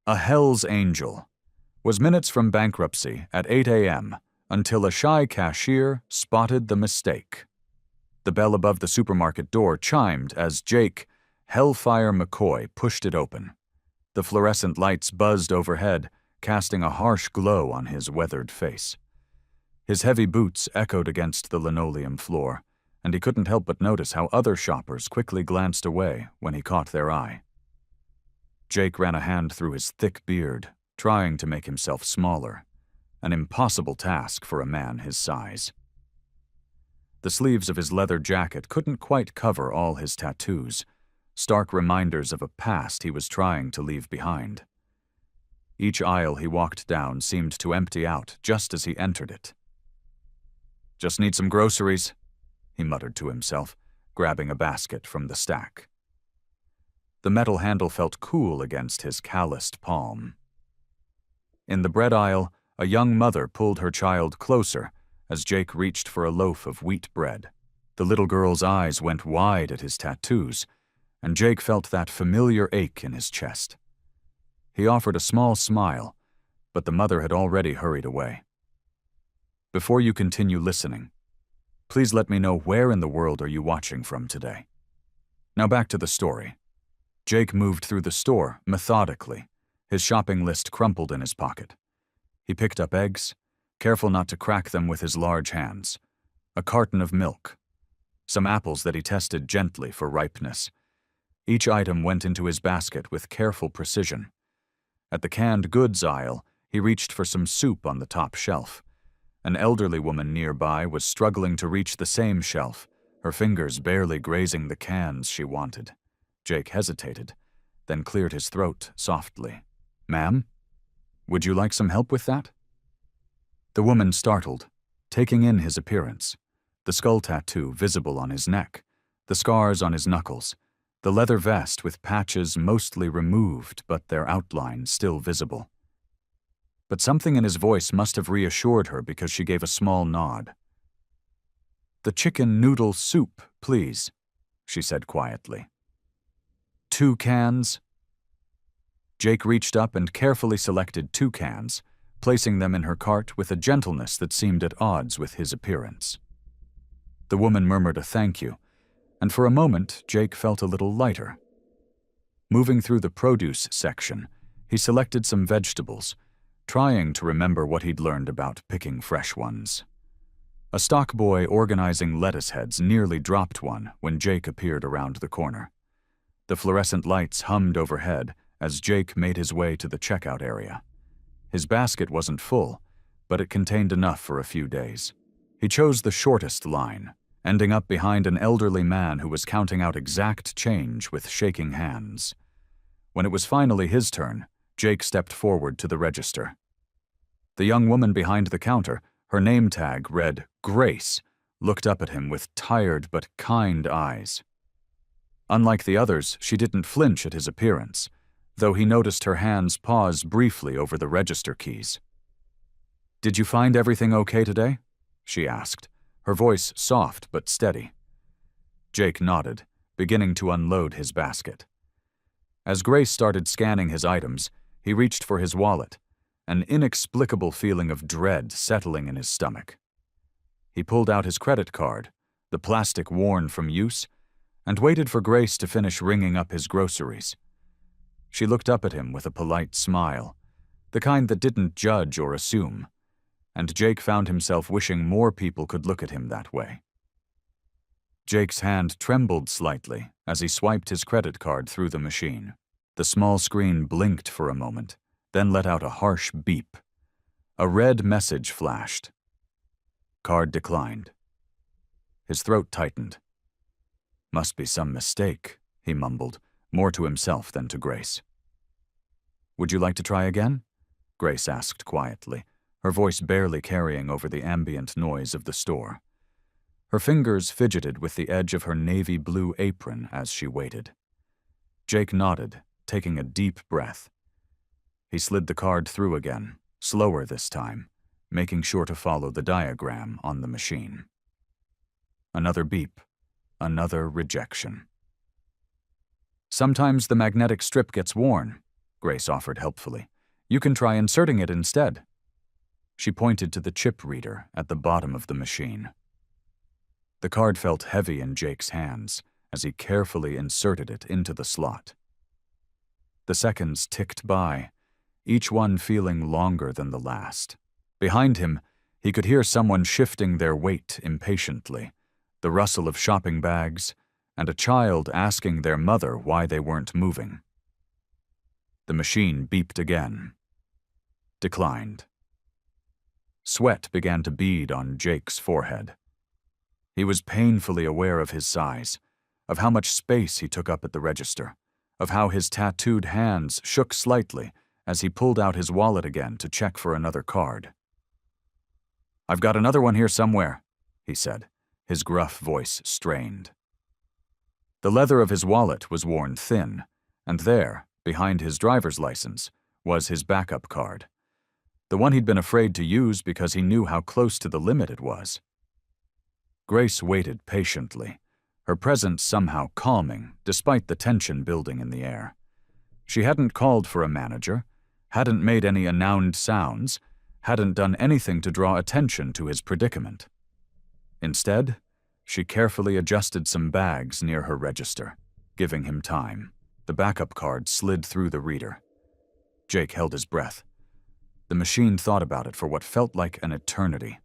A Hell's Angel was minutes from bankruptcy at 8 a.m. until a shy cashier spotted the mistake. The bell above the supermarket door chimed as Jake, Hellfire McCoy, pushed it open. The fluorescent lights buzzed overhead, casting a harsh glow on his weathered face. His heavy boots echoed against the linoleum floor, and he couldn't help but notice how other shoppers quickly glanced away when he caught their eye. Jake ran a hand through his thick beard, trying to make himself smaller, an impossible task for a man his size. The sleeves of his leather jacket couldn't quite cover all his tattoos, stark reminders of a past he was trying to leave behind. Each aisle he walked down seemed to empty out just as he entered it. "Just need some groceries," he muttered to himself, grabbing a basket from the stack. The metal handle felt cool against his calloused palm. In the bread aisle, a young mother pulled her child closer as Jake reached for a loaf of wheat bread. The little girl's eyes went wide at his tattoos, and Jake felt that familiar ache in his chest. He offered a small smile, but the mother had already hurried away. "Before you continue listening, please let me know where in the world are you watching from today." Now back to the story. Jake moved through the store methodically, his shopping list crumpled in his pocket. He picked up eggs, careful not to crack them with his large hands, a carton of milk, some apples that he tested gently for ripeness. Each item went into his basket with careful precision. At the canned goods aisle, he reached for some soup on the top shelf. An elderly woman nearby was struggling to reach the same shelf, her fingers barely grazing the cans she wanted. Jake hesitated, then cleared his throat softly. "Ma'am, would you like some help with that?" The woman startled, taking in his appearance, the skull tattoo visible on his neck, the scars on his knuckles, the leather vest with patches mostly removed but their outline still visible. But something in his voice must have reassured her because she gave a small nod. "The chicken noodle soup, please," she said quietly. "2 cans?" Jake reached up and carefully selected 2 cans, placing them in her cart with a gentleness that seemed at odds with his appearance. The woman murmured a thank you, and for a moment Jake felt a little lighter. Moving through the produce section, he selected some vegetables, trying to remember what he'd learned about picking fresh ones. A stock boy organizing lettuce heads nearly dropped one when Jake appeared around the corner. The fluorescent lights hummed overhead as Jake made his way to the checkout area. His basket wasn't full, but it contained enough for a few days. He chose the shortest line, ending up behind an elderly man who was counting out exact change with shaking hands. When it was finally his turn, Jake stepped forward to the register. The young woman behind the counter, her name tag read Grace, looked up at him with tired but kind eyes. Unlike the others, she didn't flinch at his appearance, though he noticed her hands pause briefly over the register keys. "Did you find everything okay today?" she asked, her voice soft but steady. Jake nodded, beginning to unload his basket. As Grace started scanning his items, he reached for his wallet, an inexplicable feeling of dread settling in his stomach. He pulled out his credit card, the plastic worn from use, and waited for Grace to finish ringing up his groceries. She looked up at him with a polite smile, the kind that didn't judge or assume, and Jake found himself wishing more people could look at him that way. Jake's hand trembled slightly as he swiped his credit card through the machine. The small screen blinked for a moment, then let out a harsh beep. A red message flashed. Card declined. His throat tightened. "Must be some mistake," he mumbled, more to himself than to Grace. "Would you like to try again?" Grace asked quietly, her voice barely carrying over the ambient noise of the store. Her fingers fidgeted with the edge of her navy blue apron as she waited. Jake nodded, taking a deep breath. He slid the card through again, slower this time, making sure to follow the diagram on the machine. Another beep, another rejection. "Sometimes the magnetic strip gets worn," Grace offered helpfully. "You can try inserting it instead." She pointed to the chip reader at the bottom of the machine. The card felt heavy in Jake's hands as he carefully inserted it into the slot. The seconds ticked by, each one feeling longer than the last. Behind him, he could hear someone shifting their weight impatiently, the rustle of shopping bags, and a child asking their mother why they weren't moving. The machine beeped again. Declined. Sweat began to bead on Jake's forehead. He was painfully aware of his size, of how much space he took up at the register, of how his tattooed hands shook slightly as he pulled out his wallet again to check for another card. "I've got another one here somewhere," he said, his gruff voice strained. The leather of his wallet was worn thin, and there, behind his driver's license, was his backup card. The one he'd been afraid to use because he knew how close to the limit it was. Grace waited patiently, her presence somehow calming despite the tension building in the air. She hadn't called for a manager, hadn't made any announced sounds, hadn't done anything to draw attention to his predicament. Instead, she carefully adjusted some bags near her register, giving him time. The backup card slid through the reader. Jake held his breath. The machine thought about it for what felt like an eternity.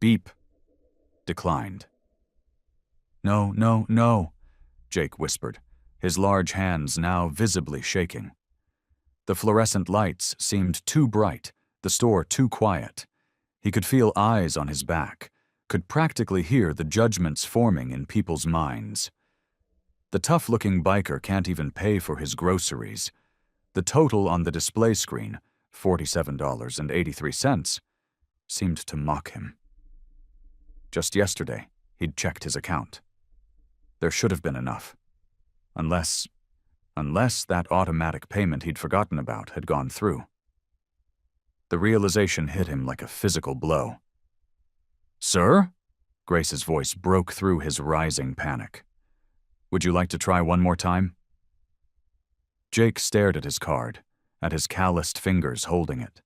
Beep. Declined. "No, no, no," Jake whispered, his large hands now visibly shaking. The fluorescent lights seemed too bright, the store too quiet. He could feel eyes on his back, could practically hear the judgments forming in people's minds. The tough-looking biker can't even pay for his groceries. The total on the display screen, $47.83, seemed to mock him. Just yesterday, he'd checked his account. There should have been enough. Unless that automatic payment he'd forgotten about had gone through. The realization hit him like a physical blow. "Sir?" Grace's voice broke through his rising panic. "Would you like to try one more time?" Jake stared at his card, at his calloused fingers holding it.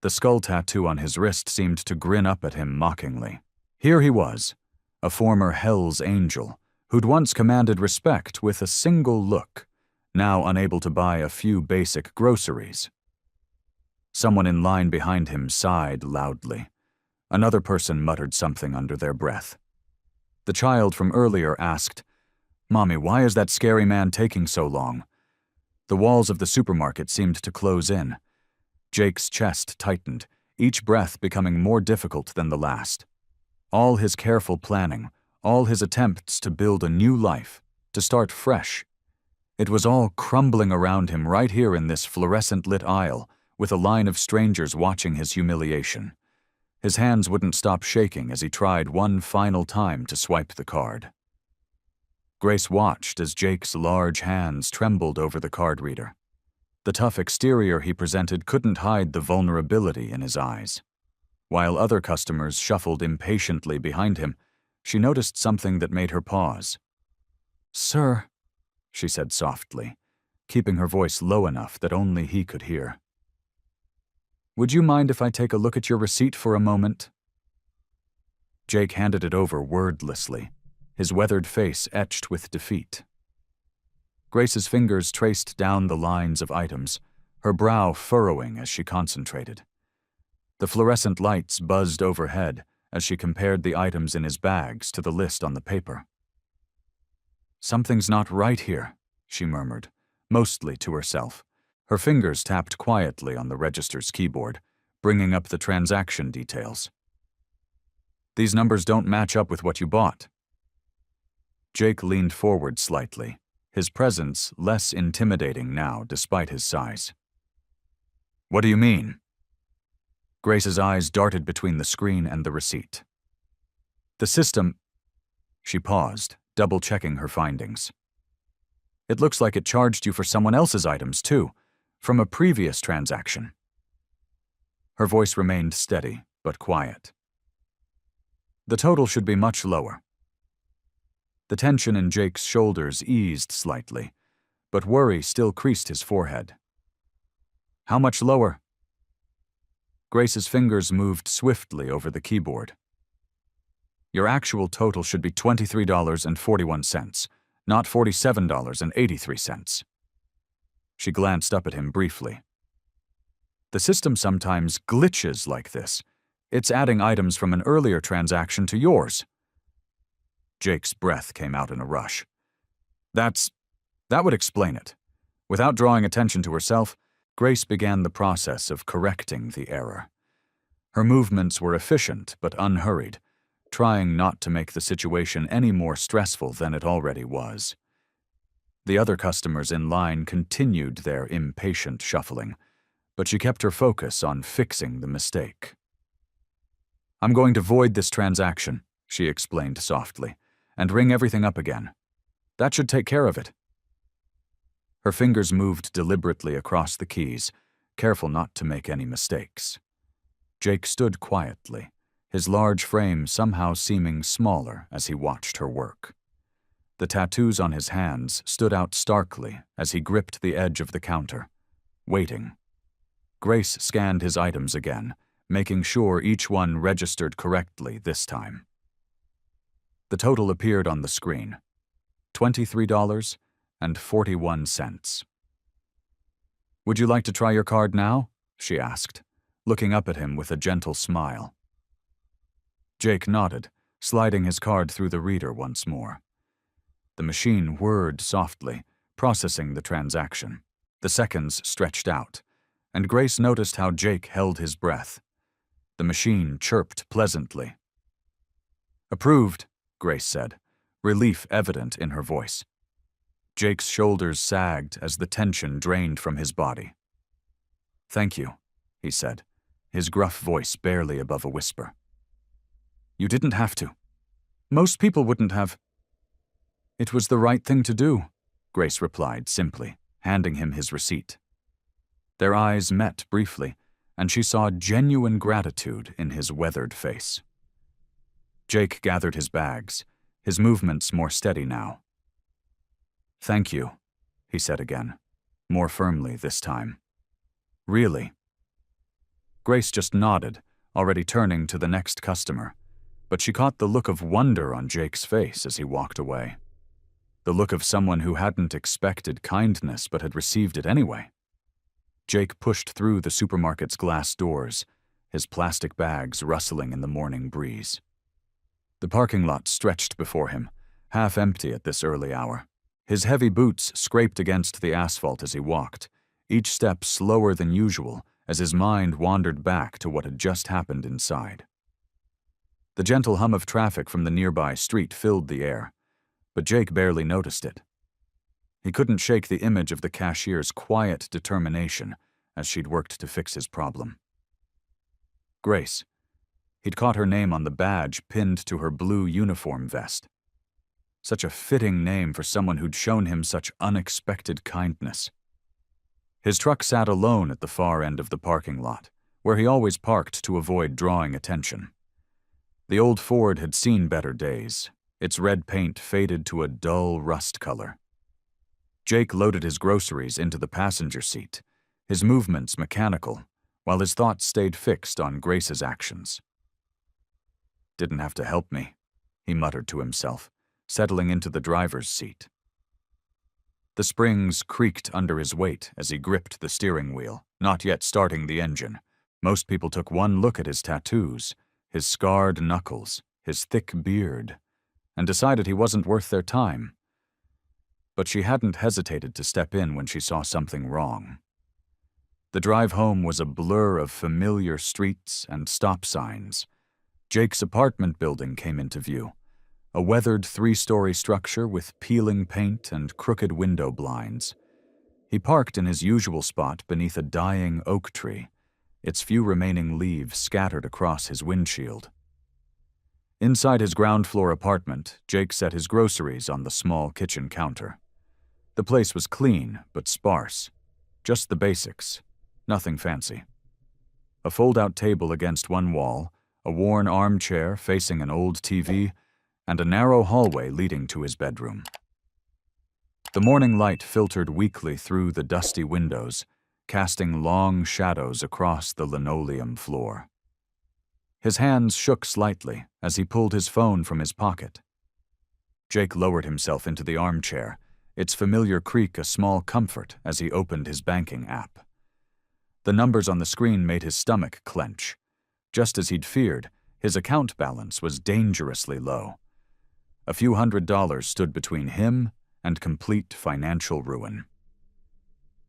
The skull tattoo on his wrist seemed to grin up at him mockingly. Here he was, a former Hell's Angel, who'd once commanded respect with a single look, now unable to buy a few basic groceries. Someone in line behind him sighed loudly. Another person muttered something under their breath. The child from earlier asked, "Mommy, why is that scary man taking so long?" The walls of the supermarket seemed to close in. Jake's chest tightened, each breath becoming more difficult than the last. All his careful planning, all his attempts to build a new life, to start fresh. It was all crumbling around him right here in this fluorescent-lit aisle, with a line of strangers watching his humiliation. His hands wouldn't stop shaking as he tried one final time to swipe the card. Grace watched as Jake's large hands trembled over the card reader. The tough exterior he presented couldn't hide the vulnerability in his eyes. While other customers shuffled impatiently behind him, she noticed something that made her pause. "Sir," she said softly, keeping her voice low enough that only he could hear. "Would you mind if I take a look at your receipt for a moment?" Jake handed it over wordlessly, his weathered face etched with defeat. Grace's fingers traced down the lines of items, her brow furrowing as she concentrated. The fluorescent lights buzzed overhead as she compared the items in his bags to the list on the paper. "Something's not right here," she murmured, mostly to herself. Her fingers tapped quietly on the register's keyboard, bringing up the transaction details. "These numbers don't match up with what you bought." Jake leaned forward slightly, his presence less intimidating now despite his size. "What do you mean?" Grace's eyes darted between the screen and the receipt. "The system—" She paused, double-checking her findings. "It looks like it charged you for someone else's items, too, from a previous transaction." Her voice remained steady, but quiet. "The total should be much lower." The tension in Jake's shoulders eased slightly, but worry still creased his forehead. How much lower? Grace's fingers moved swiftly over the keyboard. Your actual total should be $23.41, not $47.83. She glanced up at him briefly. The system sometimes glitches like this. It's adding items from an earlier transaction to yours. Jake's breath came out in a rush. That would explain it. Without drawing attention to herself, Grace began the process of correcting the error. Her movements were efficient but unhurried, trying not to make the situation any more stressful than it already was. The other customers in line continued their impatient shuffling, but she kept her focus on fixing the mistake. I'm going to void this transaction, she explained softly, and ring everything up again. That should take care of it. Her fingers moved deliberately across the keys, careful not to make any mistakes. Jake stood quietly, his large frame somehow seeming smaller as he watched her work. The tattoos on his hands stood out starkly as he gripped the edge of the counter, waiting. Grace scanned his items again, making sure each one registered correctly this time. The total appeared on the screen, $23.41. Would you like to try your card now? She asked, looking up at him with a gentle smile. Jake nodded, sliding his card through the reader once more. The machine whirred softly, processing the transaction. The seconds stretched out, and Grace noticed how Jake held his breath. The machine chirped pleasantly. Approved, Grace said, relief evident in her voice. Jake's shoulders sagged as the tension drained from his body. Thank you, he said, his gruff voice barely above a whisper. You didn't have to. Most people wouldn't have. It was the right thing to do, Grace replied simply, handing him his receipt. Their eyes met briefly, and she saw genuine gratitude in his weathered face. Jake gathered his bags, his movements more steady now. Thank you, he said again, more firmly this time. Really? Grace just nodded, already turning to the next customer, but she caught the look of wonder on Jake's face as he walked away. The look of someone who hadn't expected kindness but had received it anyway. Jake pushed through the supermarket's glass doors, his plastic bags rustling in the morning breeze. The parking lot stretched before him, half empty at this early hour. His heavy boots scraped against the asphalt as he walked, each step slower than usual as his mind wandered back to what had just happened inside. The gentle hum of traffic from the nearby street filled the air, but Jake barely noticed it. He couldn't shake the image of the cashier's quiet determination as she'd worked to fix his problem. Grace. He'd caught her name on the badge pinned to her blue uniform vest. Such a fitting name for someone who'd shown him such unexpected kindness. His truck sat alone at the far end of the parking lot, where he always parked to avoid drawing attention. The old Ford had seen better days, its red paint faded to a dull rust color. Jake loaded his groceries into the passenger seat, his movements mechanical, while his thoughts stayed fixed on Grace's actions. Didn't have to help me, he muttered to himself, settling into the driver's seat. The springs creaked under his weight as he gripped the steering wheel, not yet starting the engine. Most people took one look at his tattoos, his scarred knuckles, his thick beard, and decided he wasn't worth their time. But she hadn't hesitated to step in when she saw something wrong. The drive home was a blur of familiar streets and stop signs. Jake's apartment building came into view, a weathered 3-story structure with peeling paint and crooked window blinds. He parked in his usual spot beneath a dying oak tree, its few remaining leaves scattered across his windshield. Inside his ground-floor apartment, Jake set his groceries on the small kitchen counter. The place was clean but sparse, just the basics, nothing fancy. A fold-out table against one wall, a worn armchair facing an old TV, and a narrow hallway leading to his bedroom. The morning light filtered weakly through the dusty windows, casting long shadows across the linoleum floor. His hands shook slightly as he pulled his phone from his pocket. Jake lowered himself into the armchair, its familiar creak a small comfort as he opened his banking app. The numbers on the screen made his stomach clench. Just as he'd feared, his account balance was dangerously low. A few $100s stood between him and complete financial ruin.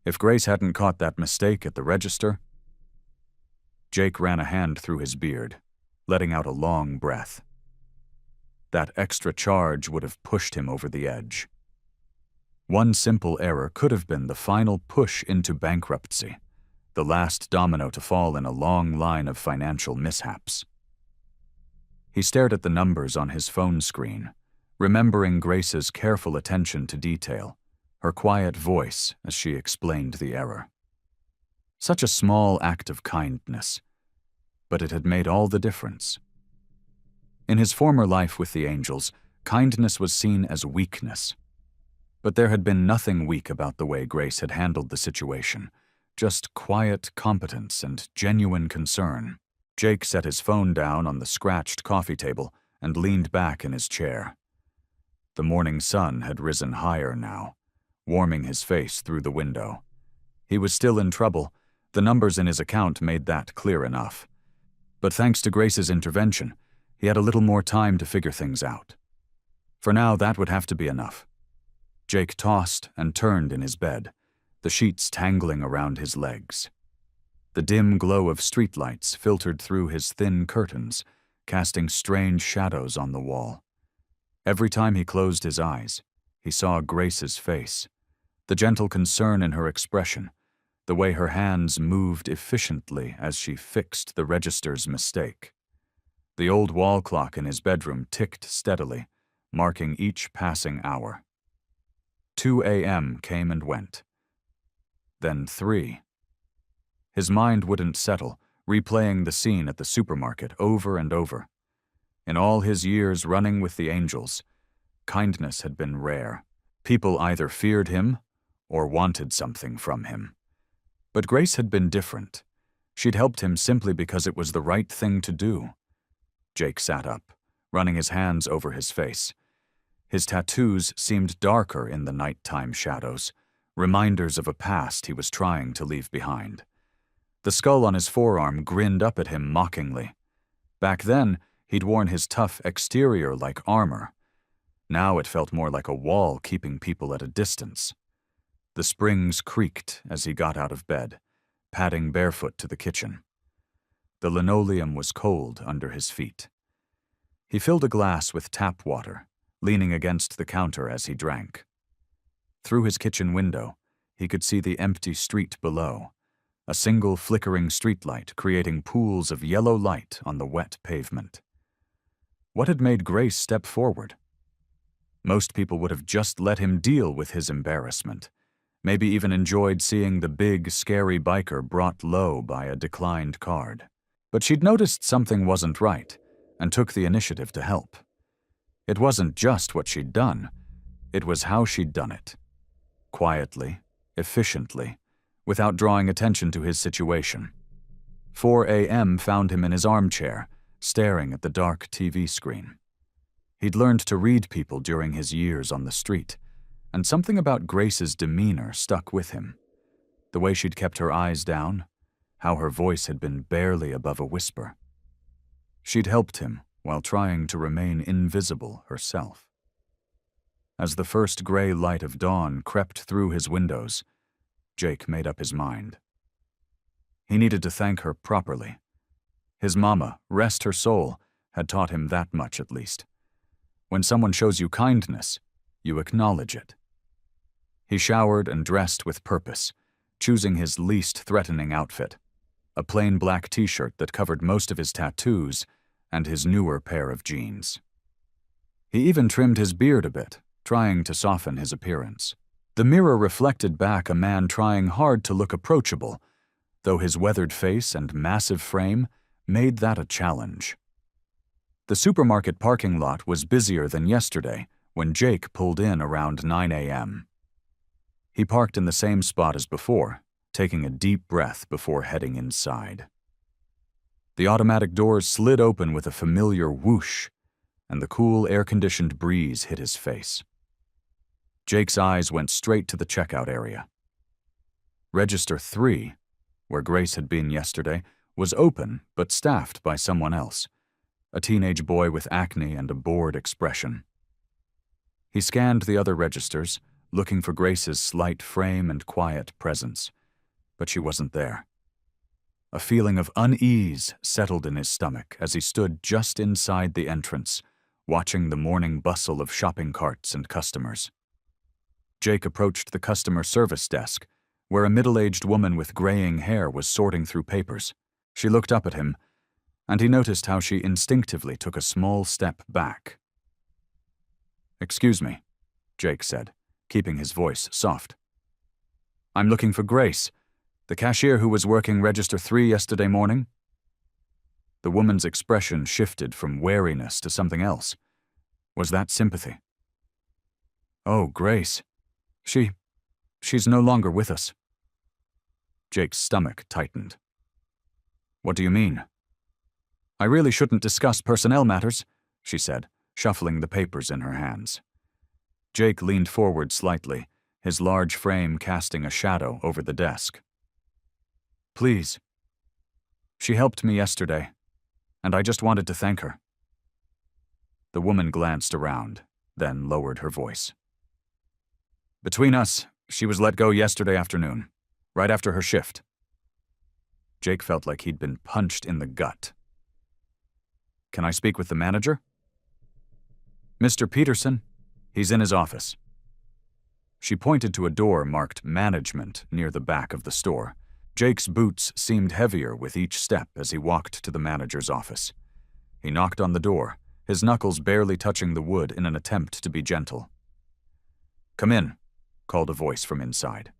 If Grace hadn't caught that mistake at the register... Jake ran a hand through his beard, letting out a long breath. That extra charge would have pushed him over the edge. One simple error could have been the final push into bankruptcy, the last domino to fall in a long line of financial mishaps. He stared at the numbers on his phone screen, remembering Grace's careful attention to detail, her quiet voice as she explained the error. Such a small act of kindness, but it had made all the difference. In his former life with the Angels, kindness was seen as weakness. But there had been nothing weak about the way Grace had handled the situation, just quiet competence and genuine concern. Jake set his phone down on the scratched coffee table and leaned back in his chair. The morning sun had risen higher now, warming his face through the window. He was still in trouble. The numbers in his account made that clear enough. But thanks to Grace's intervention, he had a little more time to figure things out. For now, that would have to be enough. Jake tossed and turned in his bed, the sheets tangling around his legs. The dim glow of streetlights filtered through his thin curtains, casting strange shadows on the wall. Every time he closed his eyes, he saw Grace's face, the gentle concern in her expression, the way her hands moved efficiently as she fixed the register's mistake. The old wall clock in his bedroom ticked steadily, marking each passing hour. 2 a.m. came and went. Then 3. His mind wouldn't settle, replaying the scene at the supermarket over and over. In all his years running with the Angels, kindness had been rare. People either feared him or wanted something from him. But Grace had been different. She'd helped him simply because it was the right thing to do. Jake sat up, running his hands over his face. His tattoos seemed darker in the nighttime shadows, reminders of a past he was trying to leave behind. The skull on his forearm grinned up at him mockingly. Back then, he'd worn his tough exterior like armor. Now it felt more like a wall keeping people at a distance. The springs creaked as he got out of bed, padding barefoot to the kitchen. The linoleum was cold under his feet. He filled a glass with tap water, leaning against the counter as he drank. Through his kitchen window, he could see the empty street below, a single flickering streetlight creating pools of yellow light on the wet pavement. What had made Grace step forward? Most people would have just let him deal with his embarrassment, maybe even enjoyed seeing the big, scary biker brought low by a declined card. But she'd noticed something wasn't right and took the initiative to help. It wasn't just what she'd done, it was how she'd done it. Quietly, efficiently, without drawing attention to his situation. 4 a.m. found him in his armchair, staring at the dark TV screen. He'd learned to read people during his years on the street, and something about Grace's demeanor stuck with him. The way she'd kept her eyes down, how her voice had been barely above a whisper. She'd helped him while trying to remain invisible herself. As the first gray light of dawn crept through his windows, Jake made up his mind. He needed to thank her properly. His mama, rest her soul, had taught him that much at least. When someone shows you kindness, you acknowledge it. He showered and dressed with purpose, choosing his least threatening outfit, a plain black t-shirt that covered most of his tattoos and his newer pair of jeans. He even trimmed his beard a bit, trying to soften his appearance. The mirror reflected back a man trying hard to look approachable, though his weathered face and massive frame made that a challenge. The supermarket parking lot was busier than yesterday when Jake pulled in around 9 a.m. He parked in the same spot as before, taking a deep breath before heading inside. The automatic doors slid open with a familiar whoosh, and the cool, air-conditioned breeze hit his face. Jake's eyes went straight to the checkout area. Register 3, where Grace had been yesterday, was open but staffed by someone else, a teenage boy with acne and a bored expression. He scanned the other registers, looking for Grace's slight frame and quiet presence, but she wasn't there. A feeling of unease settled in his stomach as he stood just inside the entrance, watching the morning bustle of shopping carts and customers. Jake approached the customer service desk, where a middle-aged woman with graying hair was sorting through papers. She looked up at him, and he noticed how she instinctively took a small step back. "Excuse me," Jake said, keeping his voice soft. "I'm looking for Grace, the cashier who was working Register 3 yesterday morning." The woman's expression shifted from wariness to something else. Was that sympathy? "Oh, Grace. She's no longer with us." Jake's stomach tightened. "What do you mean?" "I really shouldn't discuss personnel matters," she said, shuffling the papers in her hands. Jake leaned forward slightly, his large frame casting a shadow over the desk. "Please. She helped me yesterday, and I just wanted to thank her." The woman glanced around, then lowered her voice. "Between us, she was let go yesterday afternoon, right after her shift." Jake felt like he'd been punched in the gut. "Can I speak with the manager?" "Mr. Peterson, he's in his office." She pointed to a door marked Management near the back of the store. Jake's boots seemed heavier with each step as he walked to the manager's office. He knocked on the door, his knuckles barely touching the wood in an attempt to be gentle. "Come in," called a voice from inside.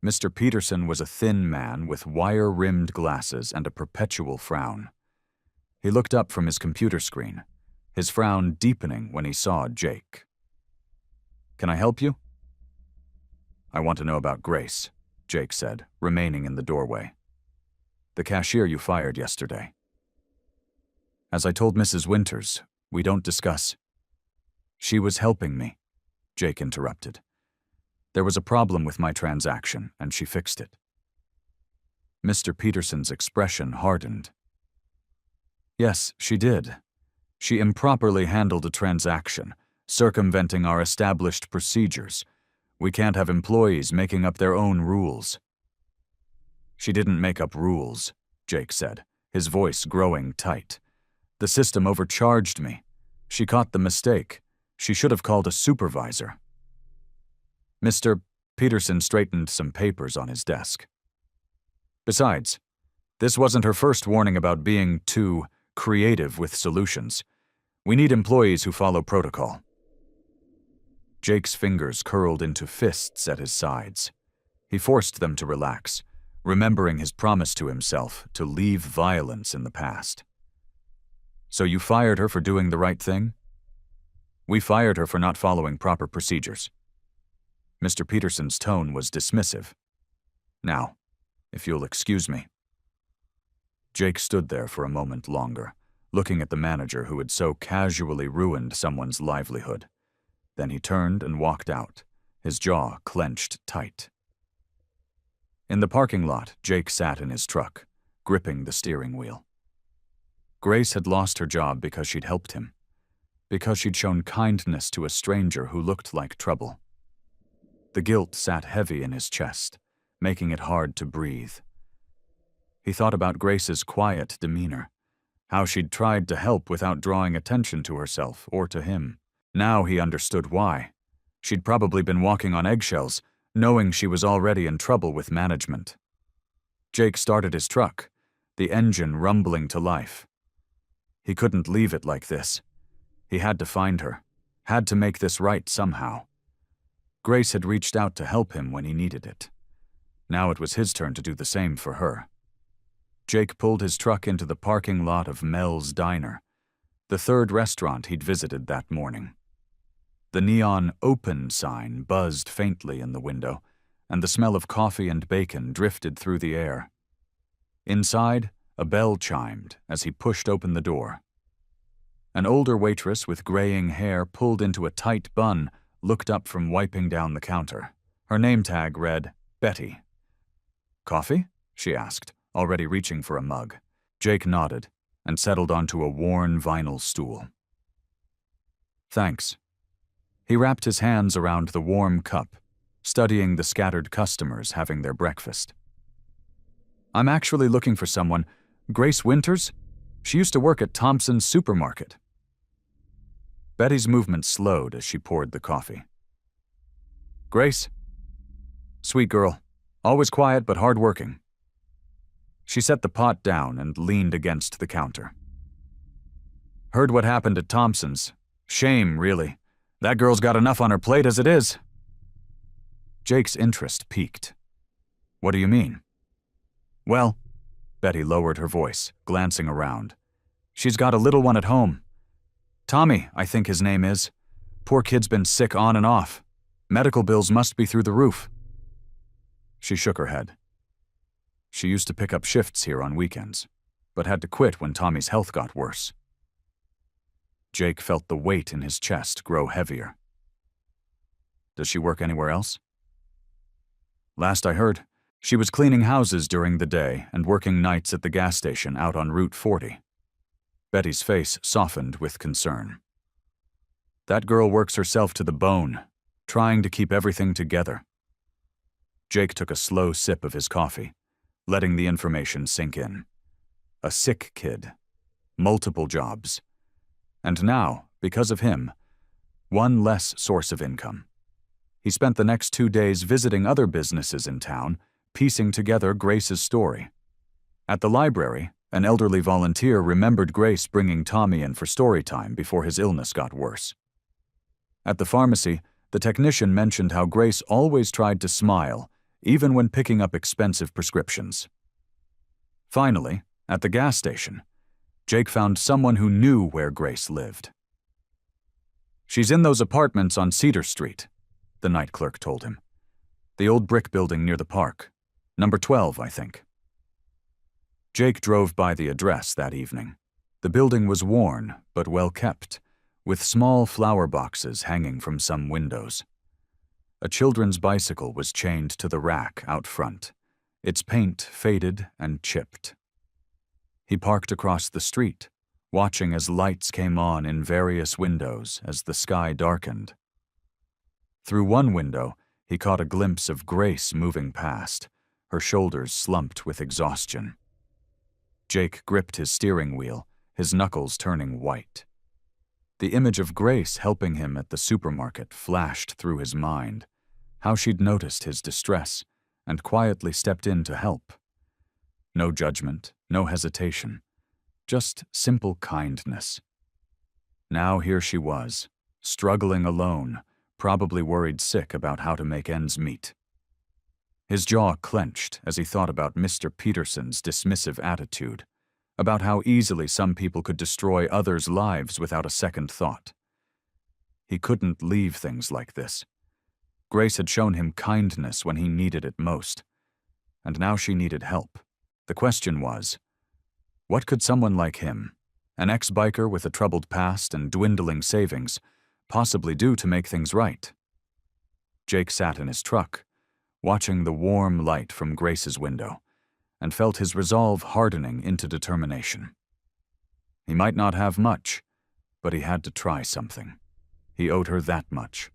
Mr. Peterson was a thin man with wire-rimmed glasses and a perpetual frown. He looked up from his computer screen, his frown deepening when he saw Jake. "Can I help you?" "I want to know about Grace," Jake said, remaining in the doorway. "The cashier you fired yesterday." "As I told Mrs. Winters, we don't discuss." "She was helping me," Jake interrupted. "There was a problem with my transaction, and she fixed it." Mr. Peterson's expression hardened. "Yes, she did. She improperly handled a transaction, circumventing our established procedures. We can't have employees making up their own rules." "She didn't make up rules," Jake said, his voice growing tight. "The system overcharged me. She caught the mistake. She should have called a supervisor." Mr. Peterson straightened some papers on his desk. "Besides, this wasn't her first warning about being too creative with solutions. We need employees who follow protocol." Jake's fingers curled into fists at his sides. He forced them to relax, remembering his promise to himself to leave violence in the past. "So you fired her for doing the right thing?" "We fired her for not following proper procedures." Mr. Peterson's tone was dismissive. "Now, if you'll excuse me." Jake stood there for a moment longer, looking at the manager who had so casually ruined someone's livelihood. Then he turned and walked out, his jaw clenched tight. In the parking lot, Jake sat in his truck, gripping the steering wheel. Grace had lost her job because she'd helped him, because she'd shown kindness to a stranger who looked like trouble. The guilt sat heavy in his chest, making it hard to breathe. He thought about Grace's quiet demeanor, how she'd tried to help without drawing attention to herself or to him. Now he understood why. She'd probably been walking on eggshells, knowing she was already in trouble with management. Jake started his truck, the engine rumbling to life. He couldn't leave it like this. He had to find her, had to make this right somehow. Grace had reached out to help him when he needed it. Now it was his turn to do the same for her. Jake pulled his truck into the parking lot of Mel's Diner, the third restaurant he'd visited that morning. The neon "Open" sign buzzed faintly in the window, and the smell of coffee and bacon drifted through the air. Inside, a bell chimed as he pushed open the door. An older waitress with graying hair pulled into a tight bun looked up from wiping down the counter. Her name tag read, Betty. "Coffee?" she asked, already reaching for a mug. Jake nodded and settled onto a worn vinyl stool. "Thanks." He wrapped his hands around the warm cup, studying the scattered customers having their breakfast. "I'm actually looking for someone. Grace Winters? She used to work at Thompson's supermarket." Betty's movement slowed as she poured the coffee. "Grace? Sweet girl. Always quiet but hard-working." She set the pot down and leaned against the counter. "Heard what happened at Thompson's. Shame, really. That girl's got enough on her plate as it is." Jake's interest piqued. "What do you mean?" "Well," Betty lowered her voice, glancing around. "She's got a little one at home. Tommy, I think his name is. Poor kid's been sick on and off. Medical bills must be through the roof." She shook her head. She used to pick up shifts here on weekends, but had to quit when Tommy's health got worse. Jake felt the weight in his chest grow heavier. "Does she work anywhere else?" "Last I heard, she was cleaning houses during the day and working nights at the gas station out on Route 40. Betty's face softened with concern. "That girl works herself to the bone, trying to keep everything together." Jake took a slow sip of his coffee, letting the information sink in. A sick kid, multiple jobs, and now, because of him, one less source of income. He spent the next 2 days visiting other businesses in town, piecing together Grace's story. At the library, an elderly volunteer remembered Grace bringing Tommy in for story time before his illness got worse. At the pharmacy, the technician mentioned how Grace always tried to smile, even when picking up expensive prescriptions. Finally, at the gas station, Jake found someone who knew where Grace lived. "She's in those apartments on Cedar Street," the night clerk told him. "The old brick building near the park. Number 12, I think." Jake drove by the address that evening. The building was worn, but well kept, with small flower boxes hanging from some windows. A children's bicycle was chained to the rack out front, its paint faded and chipped. He parked across the street, watching as lights came on in various windows as the sky darkened. Through one window, he caught a glimpse of Grace moving past, her shoulders slumped with exhaustion. Jake gripped his steering wheel, his knuckles turning white. The image of Grace helping him at the supermarket flashed through his mind, how she'd noticed his distress and quietly stepped in to help. No judgment, no hesitation, just simple kindness. Now here she was, struggling alone, probably worried sick about how to make ends meet. His jaw clenched as he thought about Mr. Peterson's dismissive attitude, about how easily some people could destroy others' lives without a second thought. He couldn't leave things like this. Grace had shown him kindness when he needed it most, and now she needed help. The question was, what could someone like him, an ex-biker with a troubled past and dwindling savings, possibly do to make things right? Jake sat in his truck, watching the warm light from Grace's window, and felt his resolve hardening into determination. He might not have much, but he had to try something. He owed her that much.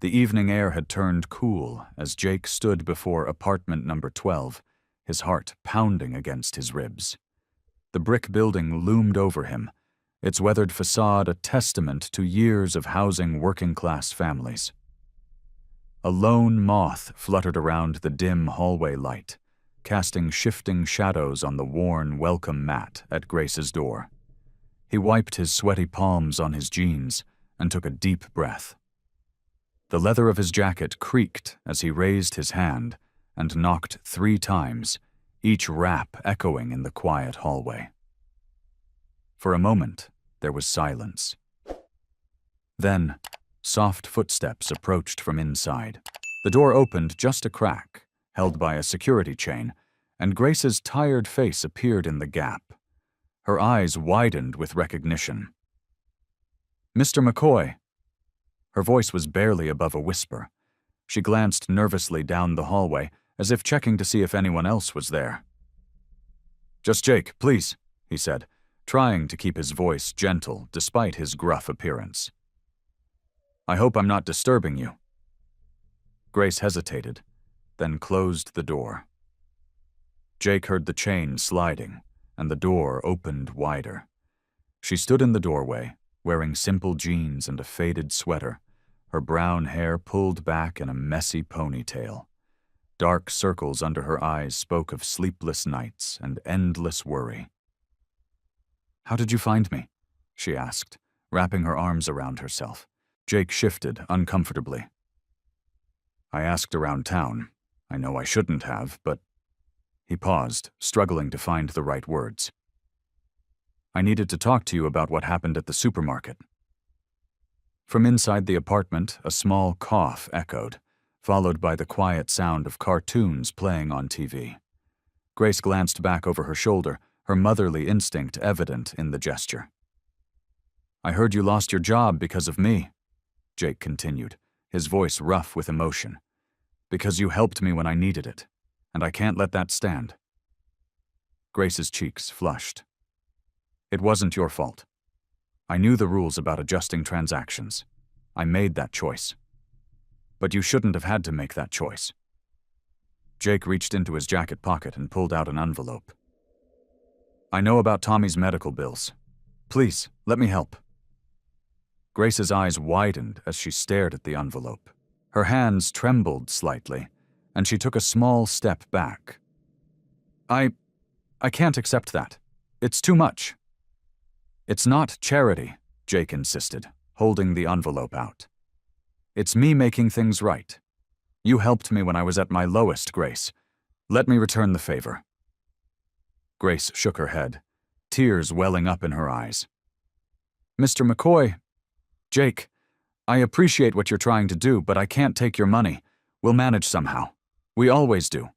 The evening air had turned cool as Jake stood before apartment number 12, his heart pounding against his ribs. The brick building loomed over him, its weathered facade a testament to years of housing working-class families. A lone moth fluttered around the dim hallway light, casting shifting shadows on the worn welcome mat at Grace's door. He wiped his sweaty palms on his jeans and took a deep breath. The leather of his jacket creaked as he raised his hand and knocked 3 times, each rap echoing in the quiet hallway. For a moment, there was silence. Then, soft footsteps approached from inside. The door opened just a crack, held by a security chain, and Grace's tired face appeared in the gap. Her eyes widened with recognition. "Mr. McCoy." Her voice was barely above a whisper. She glanced nervously down the hallway, as if checking to see if anyone else was there. "Just Jake, please," he said, trying to keep his voice gentle despite his gruff appearance. "I hope I'm not disturbing you." Grace hesitated, then closed the door. Jake heard the chain sliding, and the door opened wider. She stood in the doorway, wearing simple jeans and a faded sweater, her brown hair pulled back in a messy ponytail. Dark circles under her eyes spoke of sleepless nights and endless worry. "How did you find me?" she asked, wrapping her arms around herself. Jake shifted uncomfortably. "I asked around town. I know I shouldn't have, but—" He paused, struggling to find the right words. "I needed to talk to you about what happened at the supermarket." From inside the apartment, a small cough echoed, followed by the quiet sound of cartoons playing on TV. Grace glanced back over her shoulder, her motherly instinct evident in the gesture. "I heard you lost your job because of me," Jake continued, his voice rough with emotion. "Because you helped me when I needed it, and I can't let that stand." Grace's cheeks flushed. "It wasn't your fault. I knew the rules about adjusting transactions. I made that choice. But you shouldn't have had to make that choice." Jake reached into his jacket pocket and pulled out an envelope. "I know about Tommy's medical bills. Please, let me help." Grace's eyes widened as she stared at the envelope. Her hands trembled slightly, and she took a small step back. I can't accept that. It's too much." "It's not charity," Jake insisted, holding the envelope out. "It's me making things right. You helped me when I was at my lowest, Grace. Let me return the favor." Grace shook her head, tears welling up in her eyes. "Mr. McCoy, Jake, I appreciate what you're trying to do, but I can't take your money. We'll manage somehow. We always do."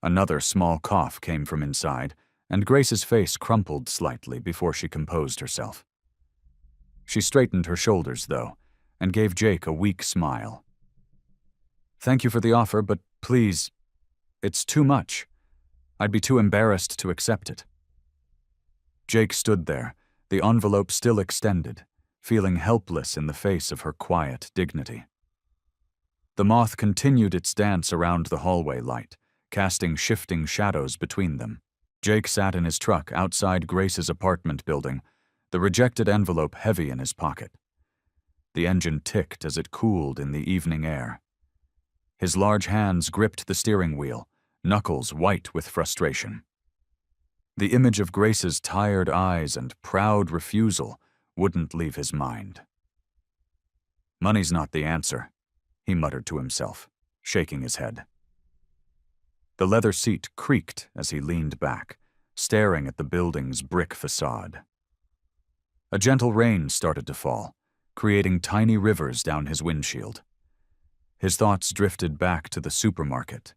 Another small cough came from inside, and Grace's face crumpled slightly before she composed herself. She straightened her shoulders, though, and gave Jake a weak smile. "Thank you for the offer, but please, it's too much. I'd be too embarrassed to accept it." Jake stood there, the envelope still extended, feeling helpless in the face of her quiet dignity. The moth continued its dance around the hallway light, casting shifting shadows between them. Jake sat in his truck outside Grace's apartment building, the rejected envelope heavy in his pocket. The engine ticked as it cooled in the evening air. His large hands gripped the steering wheel, knuckles white with frustration. The image of Grace's tired eyes and proud refusal wouldn't leave his mind. "Money's not the answer," he muttered to himself, shaking his head. The leather seat creaked as he leaned back, staring at the building's brick facade. A gentle rain started to fall, creating tiny rivers down his windshield. His thoughts drifted back to the supermarket.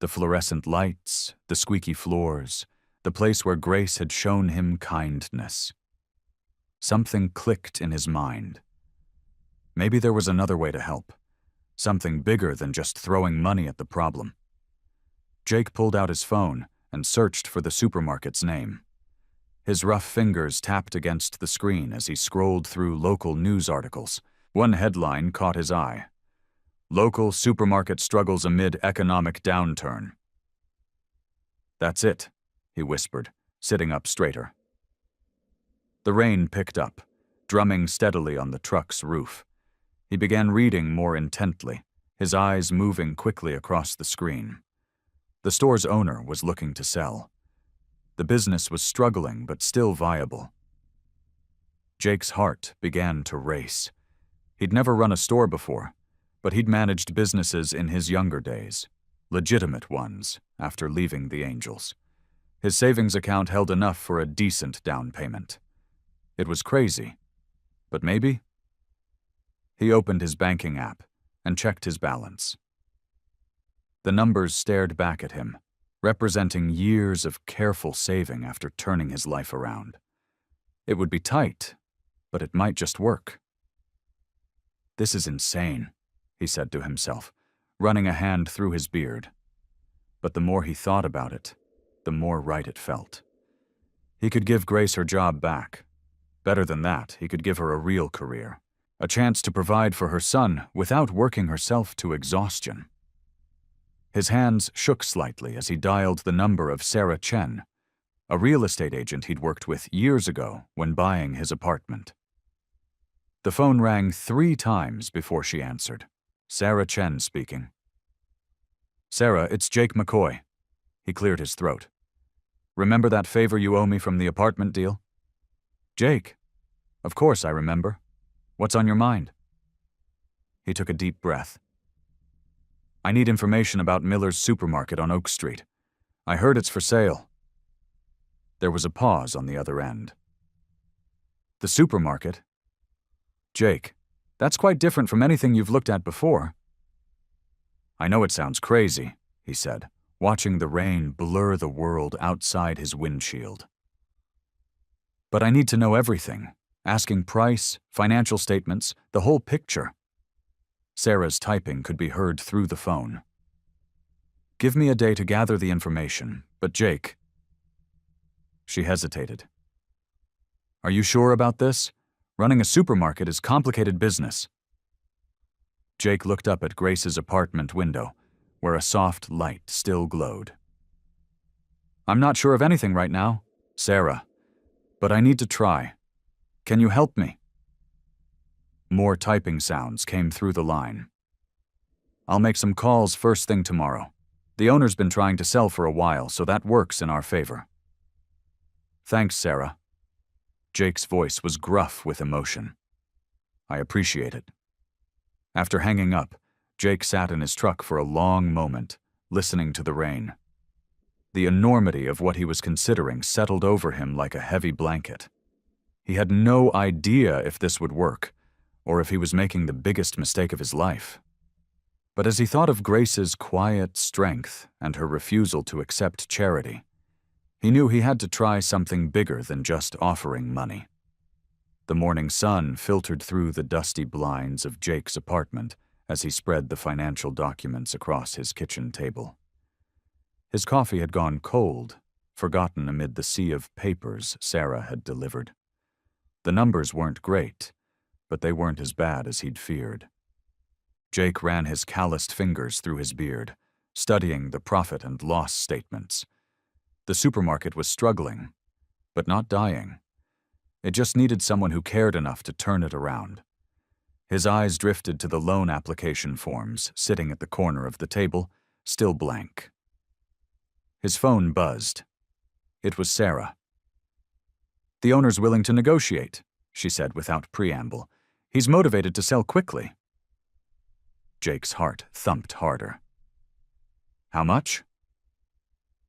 The fluorescent lights, the squeaky floors, the place where Grace had shown him kindness. Something clicked in his mind. Maybe there was another way to help, something bigger than just throwing money at the problem. Jake pulled out his phone and searched for the supermarket's name. His rough fingers tapped against the screen as he scrolled through local news articles. One headline caught his eye. "Local supermarket struggles amid economic downturn." "That's it," he whispered, sitting up straighter. The rain picked up, drumming steadily on the truck's roof. He began reading more intently, his eyes moving quickly across the screen. The store's owner was looking to sell. The business was struggling but still viable. Jake's heart began to race. He'd never run a store before, but he'd managed businesses in his younger days, legitimate ones, after leaving the Angels. His savings account held enough for a decent down payment. It was crazy, but maybe? He opened his banking app and checked his balance. The numbers stared back at him, representing years of careful saving after turning his life around. It would be tight, but it might just work. "This is insane," he said to himself, running a hand through his beard. But the more he thought about it, the more right it felt. He could give Grace her job back. Better than that, he could give her a real career, a chance to provide for her son without working herself to exhaustion. His hands shook slightly as he dialed the number of Sarah Chen, a real estate agent he'd worked with years ago when buying his apartment. The phone rang 3 times before she answered. Sarah Chen speaking. "Sarah, it's Jake McCoy." He cleared his throat. "Remember that favor you owe me from the apartment deal?" "Jake? Of course I remember. What's on your mind?" He took a deep breath. "I need information about Miller's Supermarket on Oak Street. I heard it's for sale." There was a pause on the other end. "The supermarket? Jake, that's quite different from anything you've looked at before." "I know it sounds crazy," he said, watching the rain blur the world outside his windshield. "But I need to know everything, asking price, financial statements, the whole picture." Sarah's typing could be heard through the phone. "Give me a day to gather the information, but Jake..." She hesitated. "Are you sure about this? Running a supermarket is complicated business." Jake looked up at Grace's apartment window, where a soft light still glowed. "I'm not sure of anything right now, Sarah, but I need to try. Can you help me?" More typing sounds came through the line. "I'll make some calls first thing tomorrow. The owner's been trying to sell for a while, so that works in our favor." "Thanks, Sarah." Jake's voice was gruff with emotion. "I appreciate it." After hanging up, Jake sat in his truck for a long moment, listening to the rain. The enormity of what he was considering settled over him like a heavy blanket. He had no idea if this would work, or if he was making the biggest mistake of his life. But as he thought of Grace's quiet strength and her refusal to accept charity, he knew he had to try something bigger than just offering money. The morning sun filtered through the dusty blinds of Jake's apartment as he spread the financial documents across his kitchen table. His coffee had gone cold, forgotten amid the sea of papers Sarah had delivered. The numbers weren't great, but they weren't as bad as he'd feared. Jake ran his calloused fingers through his beard, studying the profit and loss statements. The supermarket was struggling, but not dying. It just needed someone who cared enough to turn it around. His eyes drifted to the loan application forms sitting at the corner of the table, still blank. His phone buzzed. It was Sarah. "The owner's willing to negotiate," she said without preamble. "He's motivated to sell quickly." Jake's heart thumped harder. "How much?"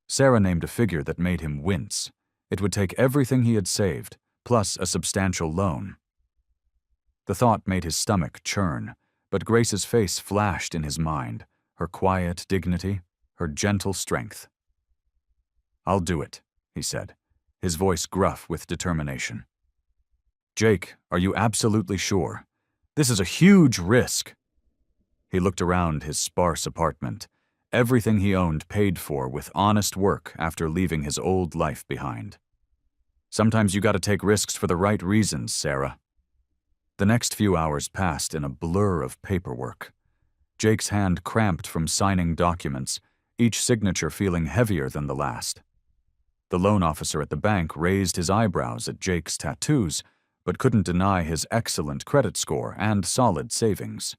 Sarah named a figure that made him wince. It would take everything he had saved, plus a substantial loan. The thought made his stomach churn, but Grace's face flashed in his mind, her quiet dignity, her gentle strength. "I'll do it," he said, his voice gruff with determination. "Jake, are you absolutely sure? This is a huge risk." He looked around his sparse apartment, everything he owned paid for with honest work after leaving his old life behind. "Sometimes you gotta take risks for the right reasons, Sarah." The next few hours passed in a blur of paperwork. Jake's hand cramped from signing documents, each signature feeling heavier than the last. The loan officer at the bank raised his eyebrows at Jake's tattoos, but couldn't deny his excellent credit score and solid savings.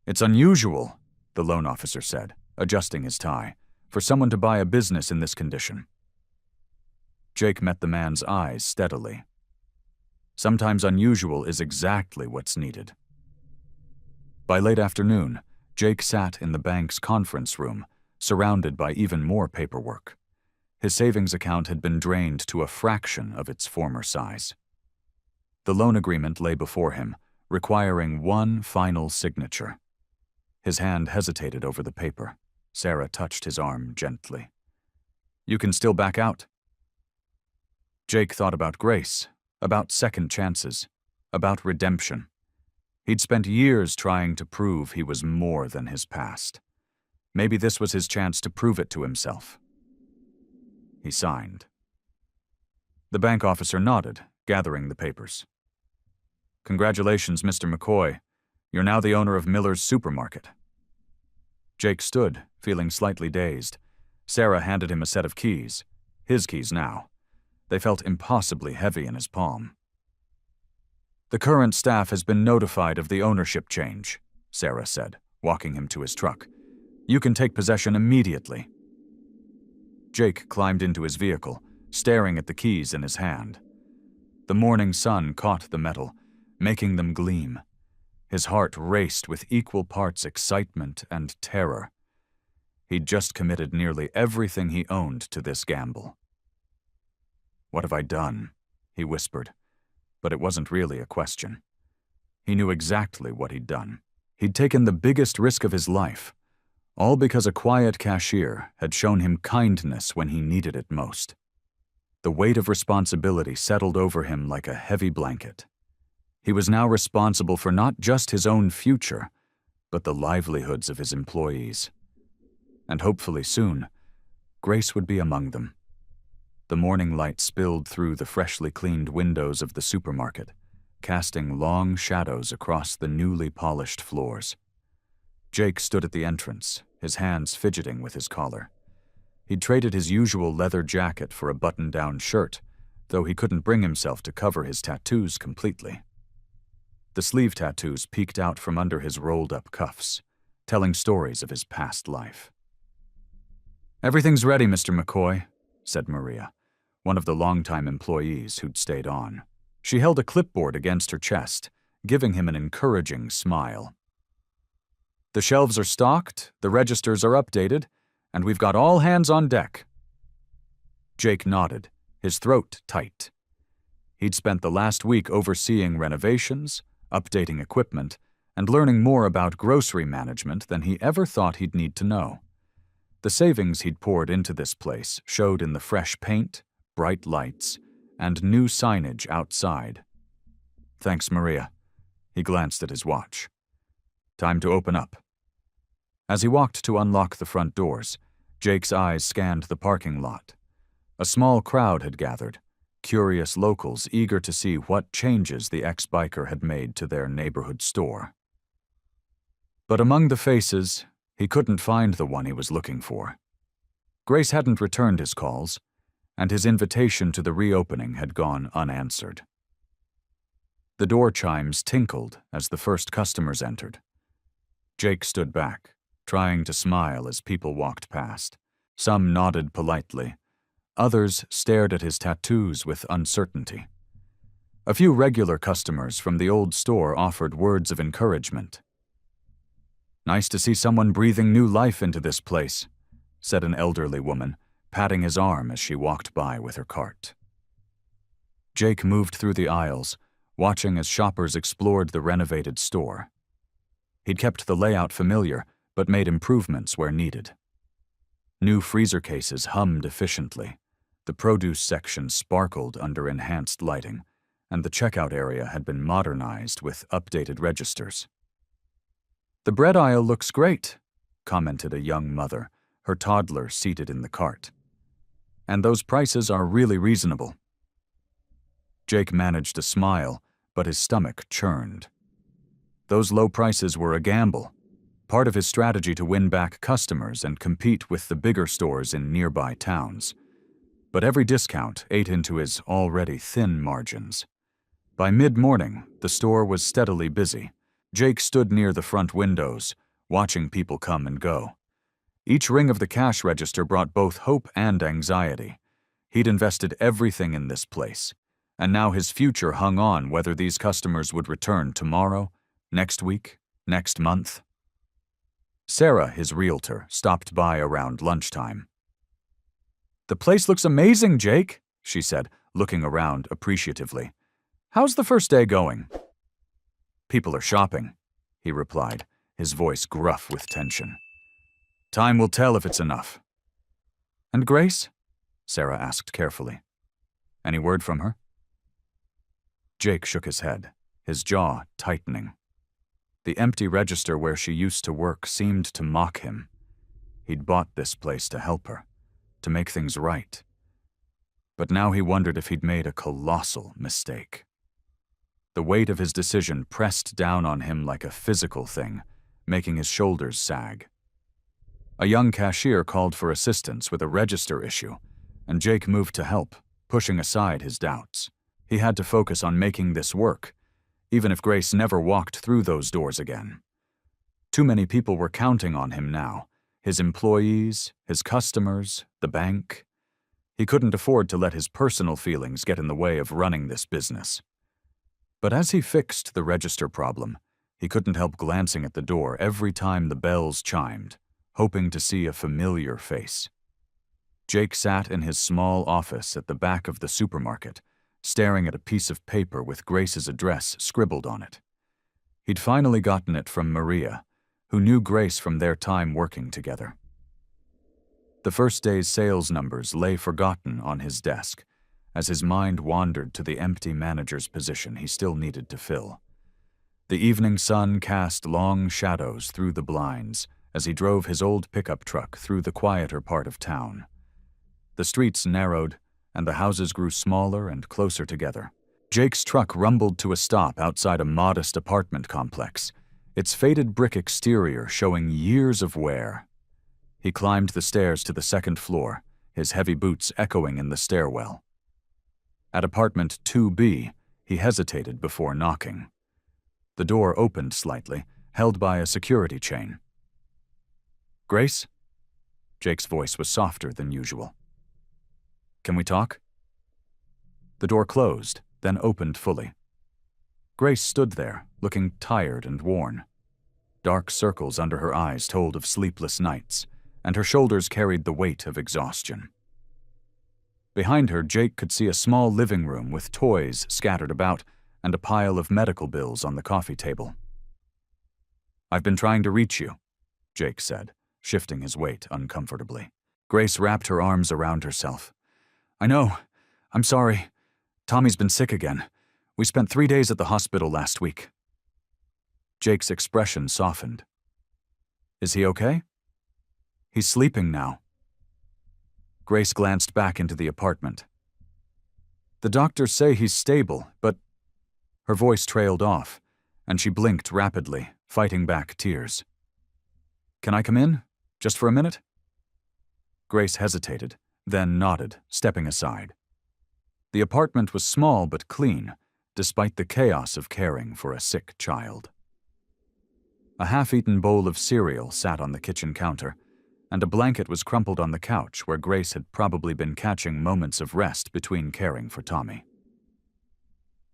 "It's unusual," the loan officer said, adjusting his tie, "for someone to buy a business in this condition." Jake met the man's eyes steadily. Sometimes unusual is exactly what's needed. By late afternoon, Jake sat in the bank's conference room, surrounded by even more paperwork. His savings account had been drained to a fraction of its former size. The loan agreement lay before him, requiring one final signature. His hand hesitated over the paper. Sarah touched his arm gently. "You can still back out." Jake thought about grace, about second chances, about redemption. He'd spent years trying to prove he was more than his past. Maybe this was his chance to prove it to himself. He signed. The bank officer nodded, gathering the papers. "Congratulations, Mr. McCoy. You're now the owner of Miller's Supermarket." Jake stood, feeling slightly dazed. Sarah handed him a set of keys. His keys now. They felt impossibly heavy in his palm. "The current staff has been notified of the ownership change," Sarah said, walking him to his truck. "You can take possession immediately." Jake climbed into his vehicle, staring at the keys in his hand. The morning sun caught the metal, making them gleam. His heart raced with equal parts excitement and terror. He'd just committed nearly everything he owned to this gamble. "What have I done?" he whispered, but it wasn't really a question. He knew exactly what he'd done. He'd taken the biggest risk of his life, all because a quiet cashier had shown him kindness when he needed it most. The weight of responsibility settled over him like a heavy blanket. He was now responsible for not just his own future, but the livelihoods of his employees. And hopefully soon, Grace would be among them. The morning light spilled through the freshly cleaned windows of the supermarket, casting long shadows across the newly polished floors. Jake stood at the entrance, his hands fidgeting with his collar. He'd traded his usual leather jacket for a button-down shirt, though he couldn't bring himself to cover his tattoos completely. The sleeve tattoos peeked out from under his rolled-up cuffs, telling stories of his past life. "Everything's ready, Mr. McCoy," said Maria, one of the longtime employees who'd stayed on. She held a clipboard against her chest, giving him an encouraging smile. "The shelves are stocked, the registers are updated, and we've got all hands on deck." Jake nodded, his throat tight. He'd spent the last week overseeing renovations, updating equipment, and learning more about grocery management than he ever thought he'd need to know. The savings he'd poured into this place showed in the fresh paint, bright lights, and new signage outside. "Thanks, Maria." He glanced at his watch. "Time to open up." As he walked to unlock the front doors, Jake's eyes scanned the parking lot. A small crowd had gathered, curious locals eager to see what changes the ex-biker had made to their neighborhood store. But among the faces, he couldn't find the one he was looking for. Grace hadn't returned his calls, and his invitation to the reopening had gone unanswered. The door chimes tinkled as the first customers entered. Jake stood back, trying to smile as people walked past. Some nodded politely. Others stared at his tattoos with uncertainty. A few regular customers from the old store offered words of encouragement. "Nice to see someone breathing new life into this place," said an elderly woman, patting his arm as she walked by with her cart. Jake moved through the aisles, watching as shoppers explored the renovated store. He'd kept the layout familiar, but made improvements where needed. New freezer cases hummed efficiently. The produce section sparkled under enhanced lighting, and the checkout area had been modernized with updated registers. "The bread aisle looks great," commented a young mother, her toddler seated in the cart. "And those prices are really reasonable." Jake managed a smile, but his stomach churned. Those low prices were a gamble, part of his strategy to win back customers and compete with the bigger stores in nearby towns. But every discount ate into his already thin margins. By mid-morning, the store was steadily busy. Jake stood near the front windows, watching people come and go. Each ring of the cash register brought both hope and anxiety. He'd invested everything in this place, and now his future hung on whether these customers would return tomorrow, next week, next month. Sarah, his realtor, stopped by around lunchtime. "The place looks amazing, Jake," she said, looking around appreciatively. "How's the first day going?" "People are shopping," he replied, his voice gruff with tension. "Time will tell if it's enough." "And Grace?" Sarah asked carefully. "Any word from her?" Jake shook his head, his jaw tightening. The empty register where she used to work seemed to mock him. He'd bought this place to help her, to make things right. But now he wondered if he'd made a colossal mistake. The weight of his decision pressed down on him like a physical thing, making his shoulders sag. A young cashier called for assistance with a register issue, and Jake moved to help, pushing aside his doubts. He had to focus on making this work, even if Grace never walked through those doors again. Too many people were counting on him now, his employees, his customers, the bank. He couldn't afford to let his personal feelings get in the way of running this business. But as he fixed the register problem, he couldn't help glancing at the door every time the bells chimed, hoping to see a familiar face. Jake sat in his small office at the back of the supermarket, staring at a piece of paper with Grace's address scribbled on it. He'd finally gotten it from Maria, who knew Grace from their time working together. The first day's sales numbers lay forgotten on his desk, as his mind wandered to the empty manager's position he still needed to fill. The evening sun cast long shadows through the blinds as he drove his old pickup truck through the quieter part of town. The streets narrowed, and the houses grew smaller and closer together. Jake's truck rumbled to a stop outside a modest apartment complex, its faded brick exterior showing years of wear. He climbed the stairs to the second floor, his heavy boots echoing in the stairwell. At apartment 2B, he hesitated before knocking. The door opened slightly, held by a security chain. "Grace?" Jake's voice was softer than usual. "Can we talk?" The door closed, then opened fully. Grace stood there, looking tired and worn. Dark circles under her eyes told of sleepless nights, and her shoulders carried the weight of exhaustion. Behind her, Jake could see a small living room with toys scattered about and a pile of medical bills on the coffee table. "I've been trying to reach you," Jake said, shifting his weight uncomfortably. Grace wrapped her arms around herself. "I know. I'm sorry. Tommy's been sick again. We spent 3 days at the hospital last week." Jake's expression softened. "Is he okay?" "He's sleeping now." Grace glanced back into the apartment. "The doctors say he's stable, but—" Her voice trailed off, and she blinked rapidly, fighting back tears. "Can I come in? Just for a minute?" Grace hesitated, then nodded, stepping aside. The apartment was small but clean, despite the chaos of caring for a sick child. A half-eaten bowl of cereal sat on the kitchen counter, and a blanket was crumpled on the couch where Grace had probably been catching moments of rest between caring for Tommy.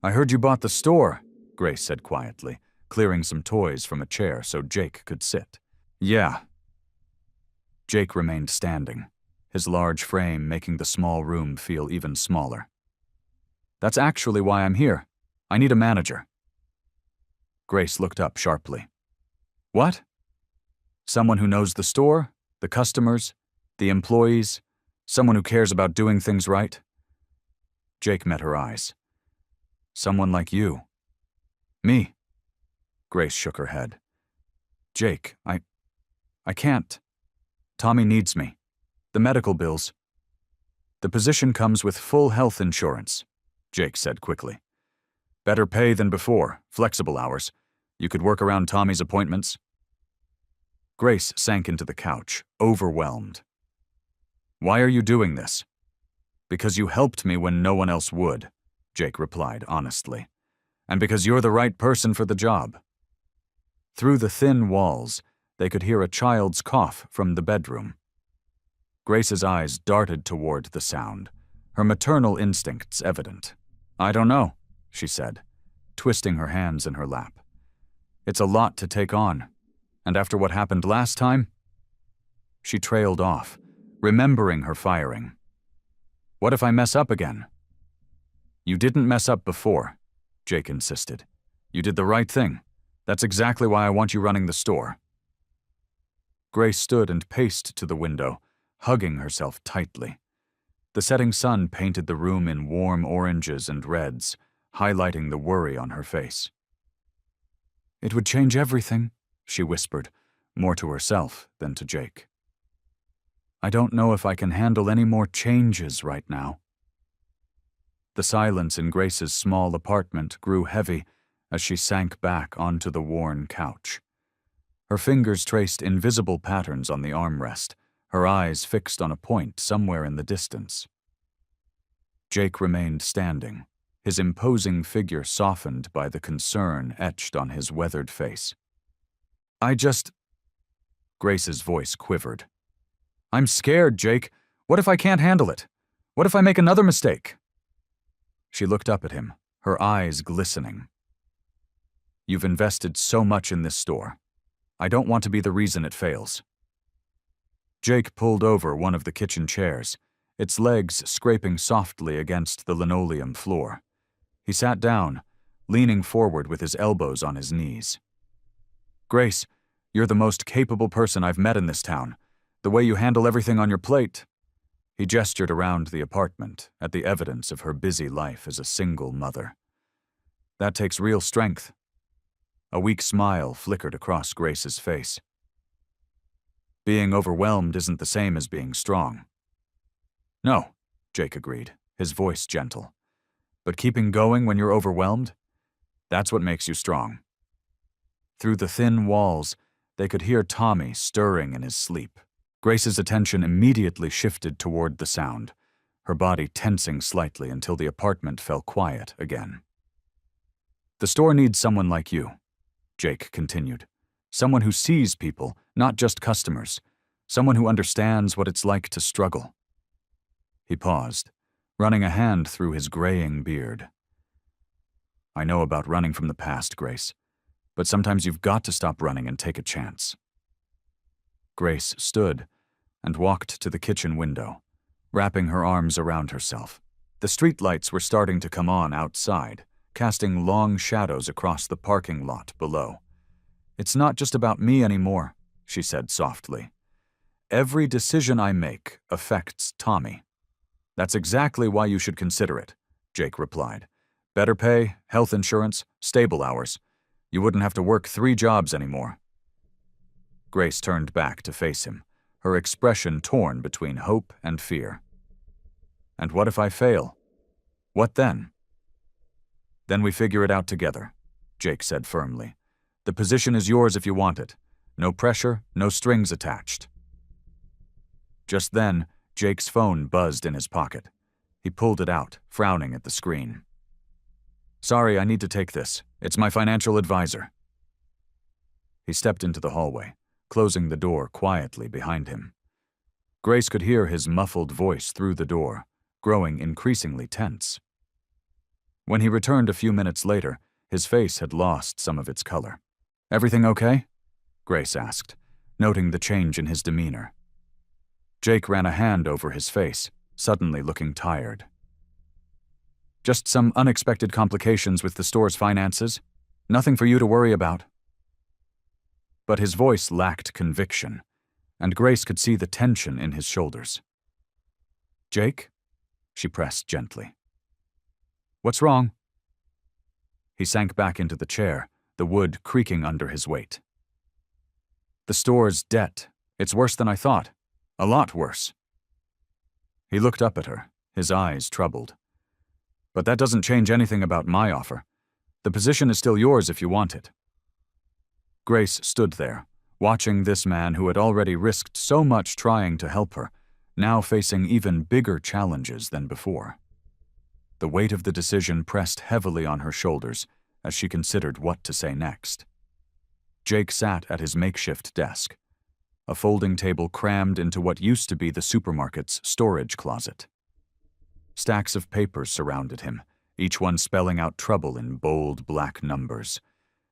"I heard you bought the store," Grace said quietly, clearing some toys from a chair so Jake could sit. "Yeah." Jake remained standing, his large frame making the small room feel even smaller. "That's actually why I'm here. I need a manager." Grace looked up sharply. "What?" "Someone who knows the store, the customers, the employees, someone who cares about doing things right." Jake met her eyes. "Someone like you." "Me?" Grace shook her head. "Jake, I can't. Tommy needs me. The medical bills." "The position comes with full health insurance," Jake said quickly. "Better pay than before, flexible hours. You could work around Tommy's appointments." Grace sank into the couch, overwhelmed. "Why are you doing this?" "Because you helped me when no one else would," Jake replied honestly. "And because you're the right person for the job." Through the thin walls, they could hear a child's cough from the bedroom. Grace's eyes darted toward the sound, her maternal instincts evident. "I don't know," she said, twisting her hands in her lap. "It's a lot to take on. And after what happened last time?" She trailed off, remembering her firing. "What if I mess up again?" "You didn't mess up before," Jake insisted. "You did the right thing. That's exactly why I want you running the store. Grace stood and paced to the window, hugging herself tightly. The setting sun painted the room in warm oranges and reds, highlighting the worry on her face. It would change everything, she whispered, more to herself than to Jake. I don't know if I can handle any more changes right now. The silence in Grace's small apartment grew heavy as she sank back onto the worn couch. Her fingers traced invisible patterns on the armrest, her eyes fixed on a point somewhere in the distance. Jake remained standing, his imposing figure softened by the concern etched on his weathered face. Grace's voice quivered. I'm scared, Jake. What if I can't handle it? What if I make another mistake? She looked up at him, her eyes glistening. You've invested so much in this store. I don't want to be the reason it fails. Jake pulled over one of the kitchen chairs, its legs scraping softly against the linoleum floor. He sat down, leaning forward with his elbows on his knees. Grace, you're the most capable person I've met in this town. The way you handle everything on your plate. He gestured around the apartment at the evidence of her busy life as a single mother. That takes real strength. A weak smile flickered across Grace's face. Being overwhelmed isn't the same as being strong. No, Jake agreed, his voice gentle. But keeping going when you're overwhelmed? That's what makes you strong. Through the thin walls, they could hear Tommy stirring in his sleep. Grace's attention immediately shifted toward the sound, her body tensing slightly until the apartment fell quiet again. The store needs someone like you, Jake continued. Someone who sees people, not just customers. Someone who understands what it's like to struggle. He paused, running a hand through his graying beard. I know about running from the past, Grace, but sometimes you've got to stop running and take a chance. Grace stood and walked to the kitchen window, wrapping her arms around herself. The streetlights were starting to come on outside, casting long shadows across the parking lot below. It's not just about me anymore, she said softly. Every decision I make affects Tommy. That's exactly why you should consider it, Jake replied. Better pay, health insurance, stable hours. You wouldn't have to work 3 jobs anymore. Grace turned back to face him, her expression torn between hope and fear. And what if I fail? What then? Then we figure it out together, Jake said firmly. The position is yours if you want it. No pressure, no strings attached. Just then, Jake's phone buzzed in his pocket. He pulled it out, frowning at the screen. Sorry, I need to take this. It's my financial advisor. He stepped into the hallway, closing the door quietly behind him. Grace could hear his muffled voice through the door, growing increasingly tense. When he returned a few minutes later, his face had lost some of its color. Everything okay? Grace asked, noting the change in his demeanor. Jake ran a hand over his face, suddenly looking tired. Just some unexpected complications with the store's finances. Nothing for you to worry about. But his voice lacked conviction, and Grace could see the tension in his shoulders. Jake? She pressed gently. What's wrong? He sank back into the chair, the wood creaking under his weight. The store's debt. It's worse than I thought. A lot worse. He looked up at her, his eyes troubled. But that doesn't change anything about my offer. The position is still yours if you want it. Grace stood there, watching this man who had already risked so much trying to help her, now facing even bigger challenges than before. The weight of the decision pressed heavily on her shoulders as she considered what to say next. Jake sat at his makeshift desk, a folding table crammed into what used to be the supermarket's storage closet. Stacks of papers surrounded him, each one spelling out trouble in bold black numbers.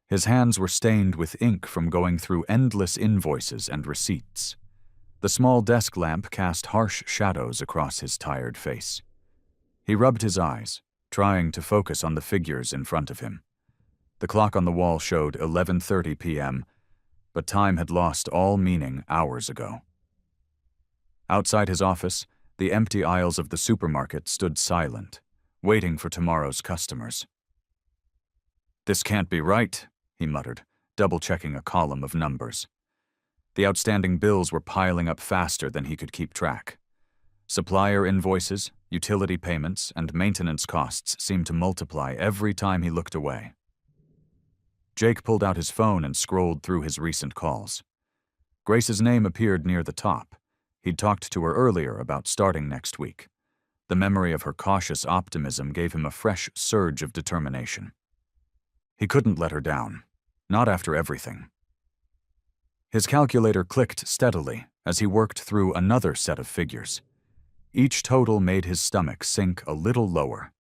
His hands were stained with ink from going through endless invoices and receipts. The small desk lamp cast harsh shadows across his tired face. He rubbed his eyes, trying to focus on the figures in front of him. The clock on the wall showed 11:30 p.m., but time had lost all meaning hours ago. Outside his office, the empty aisles of the supermarket stood silent, waiting for tomorrow's customers. "This can't be right," he muttered, double-checking a column of numbers. The outstanding bills were piling up faster than he could keep track. Supplier invoices, utility payments, and maintenance costs seemed to multiply every time he looked away. Jake pulled out his phone and scrolled through his recent calls. Grace's name appeared near the top. He'd talked to her earlier about starting next week. The memory of her cautious optimism gave him a fresh surge of determination. He couldn't let her down, not after everything. His calculator clicked steadily as he worked through another set of figures. Each total made his stomach sink a little lower.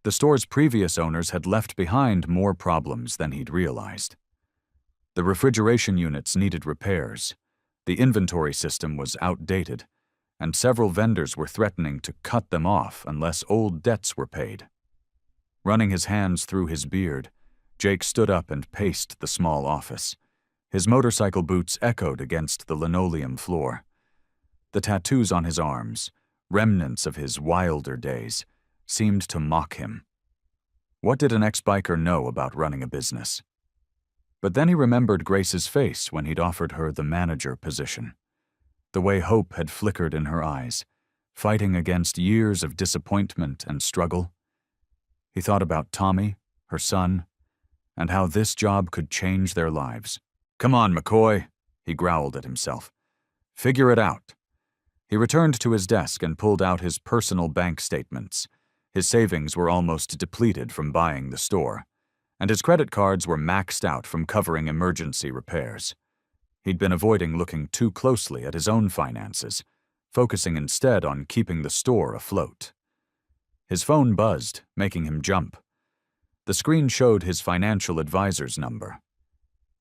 The store's previous owners had left behind more problems than he'd realized. The refrigeration units needed repairs, the inventory system was outdated, and several vendors were threatening to cut them off unless old debts were paid. Running his hands through his beard, Jake stood up and paced the small office. His motorcycle boots echoed against the linoleum floor. The tattoos on his arms, remnants of his wilder days, seemed to mock him. What did an ex-biker know about running a business? But then he remembered Grace's face when he'd offered her the manager position. The way hope had flickered in her eyes, fighting against years of disappointment and struggle. He thought about Tommy, her son, and how this job could change their lives. "Come on, McCoy," he growled at himself. "Figure it out." He returned to his desk and pulled out his personal bank statements. His savings were almost depleted from buying the store, and his credit cards were maxed out from covering emergency repairs. He'd been avoiding looking too closely at his own finances, focusing instead on keeping the store afloat. His phone buzzed, making him jump. The screen showed his financial advisor's number.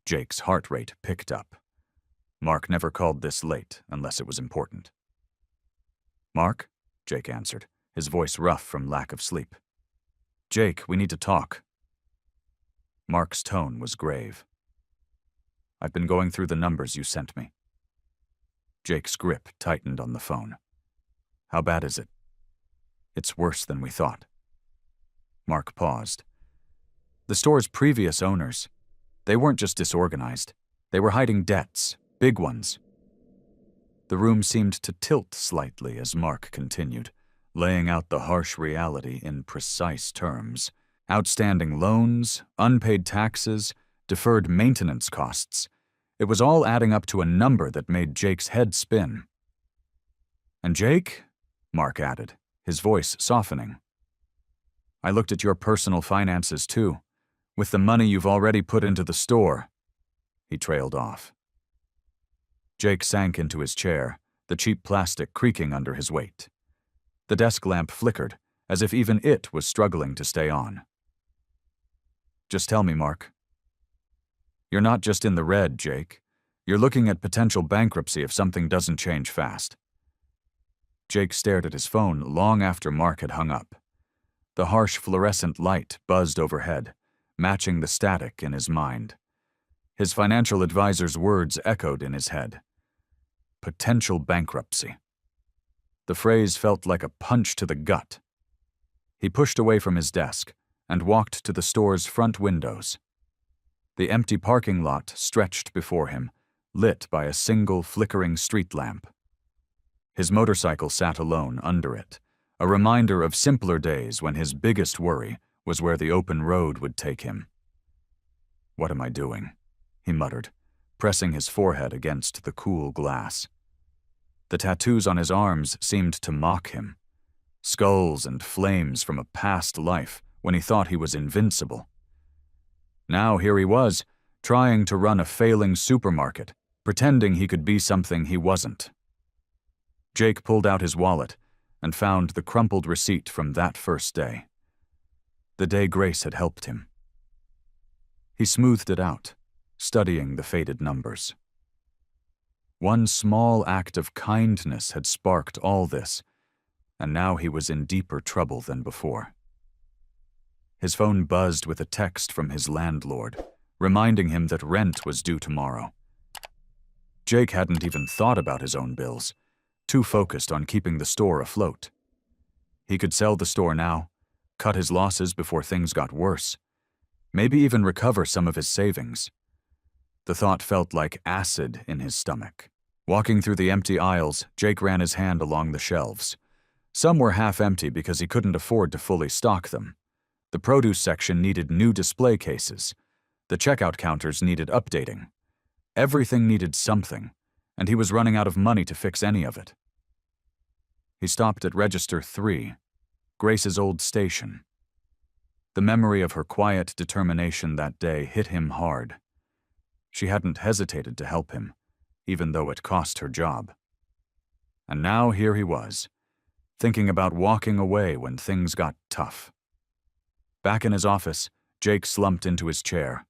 Jake's heart rate picked up. Mark never called this late unless it was important. "Mark?" Jake answered, his voice rough from lack of sleep. "Jake, we need to talk." Mark's tone was grave. "I've been going through the numbers you sent me." Jake's grip tightened on the phone. "How bad is it?" "It's worse than we thought." Mark paused. The store's previous owners, they weren't just disorganized. They were hiding debts, big ones. The room seemed to tilt slightly as Mark continued, laying out the harsh reality in precise terms. Outstanding loans, unpaid taxes, deferred maintenance costs. It was all adding up to a number that made Jake's head spin. "And Jake," Mark added, his voice softening, "I looked at your personal finances too, with the money you've already put into the store." He trailed off. Jake sank into his chair, the cheap plastic creaking under his weight. The desk lamp flickered, as if even it was struggling to stay on. "Just tell me, Mark." "You're not just in the red, Jake. You're looking at potential bankruptcy if something doesn't change fast." Jake stared at his phone long after Mark had hung up. The harsh fluorescent light buzzed overhead, matching the static in his mind. His financial advisor's words echoed in his head. Potential bankruptcy. The phrase felt like a punch to the gut. He pushed away from his desk and walked to the store's front windows. The empty parking lot stretched before him, lit by a single flickering street lamp. His motorcycle sat alone under it, a reminder of simpler days when his biggest worry was where the open road would take him. "What am I doing?" he muttered, pressing his forehead against the cool glass. The tattoos on his arms seemed to mock him. Skulls and flames from a past life when he thought he was invincible. Now here he was, trying to run a failing supermarket, pretending he could be something he wasn't. Jake pulled out his wallet and found the crumpled receipt from that first day. The day Grace had helped him. He smoothed it out, studying the faded numbers. One small act of kindness had sparked all this, and now he was in deeper trouble than before. His phone buzzed with a text from his landlord, reminding him that rent was due tomorrow. Jake hadn't even thought about his own bills, too focused on keeping the store afloat. He could sell the store now, cut his losses before things got worse, maybe even recover some of his savings. The thought felt like acid in his stomach. Walking through the empty aisles, Jake ran his hand along the shelves. Some were half empty because he couldn't afford to fully stock them. The produce section needed new display cases. The checkout counters needed updating. Everything needed something, and he was running out of money to fix any of it. He stopped at Register 3, Grace's old station. The memory of her quiet determination that day hit him hard. She hadn't hesitated to help him, even though it cost her job. And now here he was, thinking about walking away when things got tough. Back in his office, Jake slumped into his chair.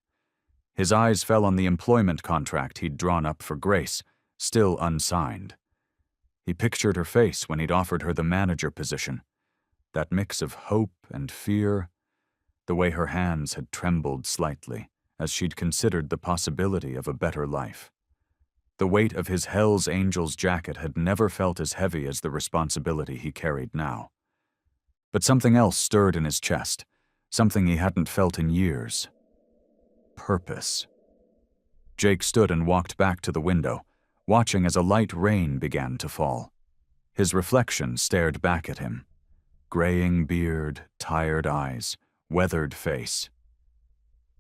His eyes fell on the employment contract he'd drawn up for Grace, still unsigned. He pictured her face when he'd offered her the manager position, that mix of hope and fear, the way her hands had trembled slightly as she'd considered the possibility of a better life. The weight of his Hell's Angels jacket had never felt as heavy as the responsibility he carried now. But something else stirred in his chest, something he hadn't felt in years. Purpose. Jake stood and walked back to the window, watching as a light rain began to fall. His reflection stared back at him. Graying beard, tired eyes, weathered face.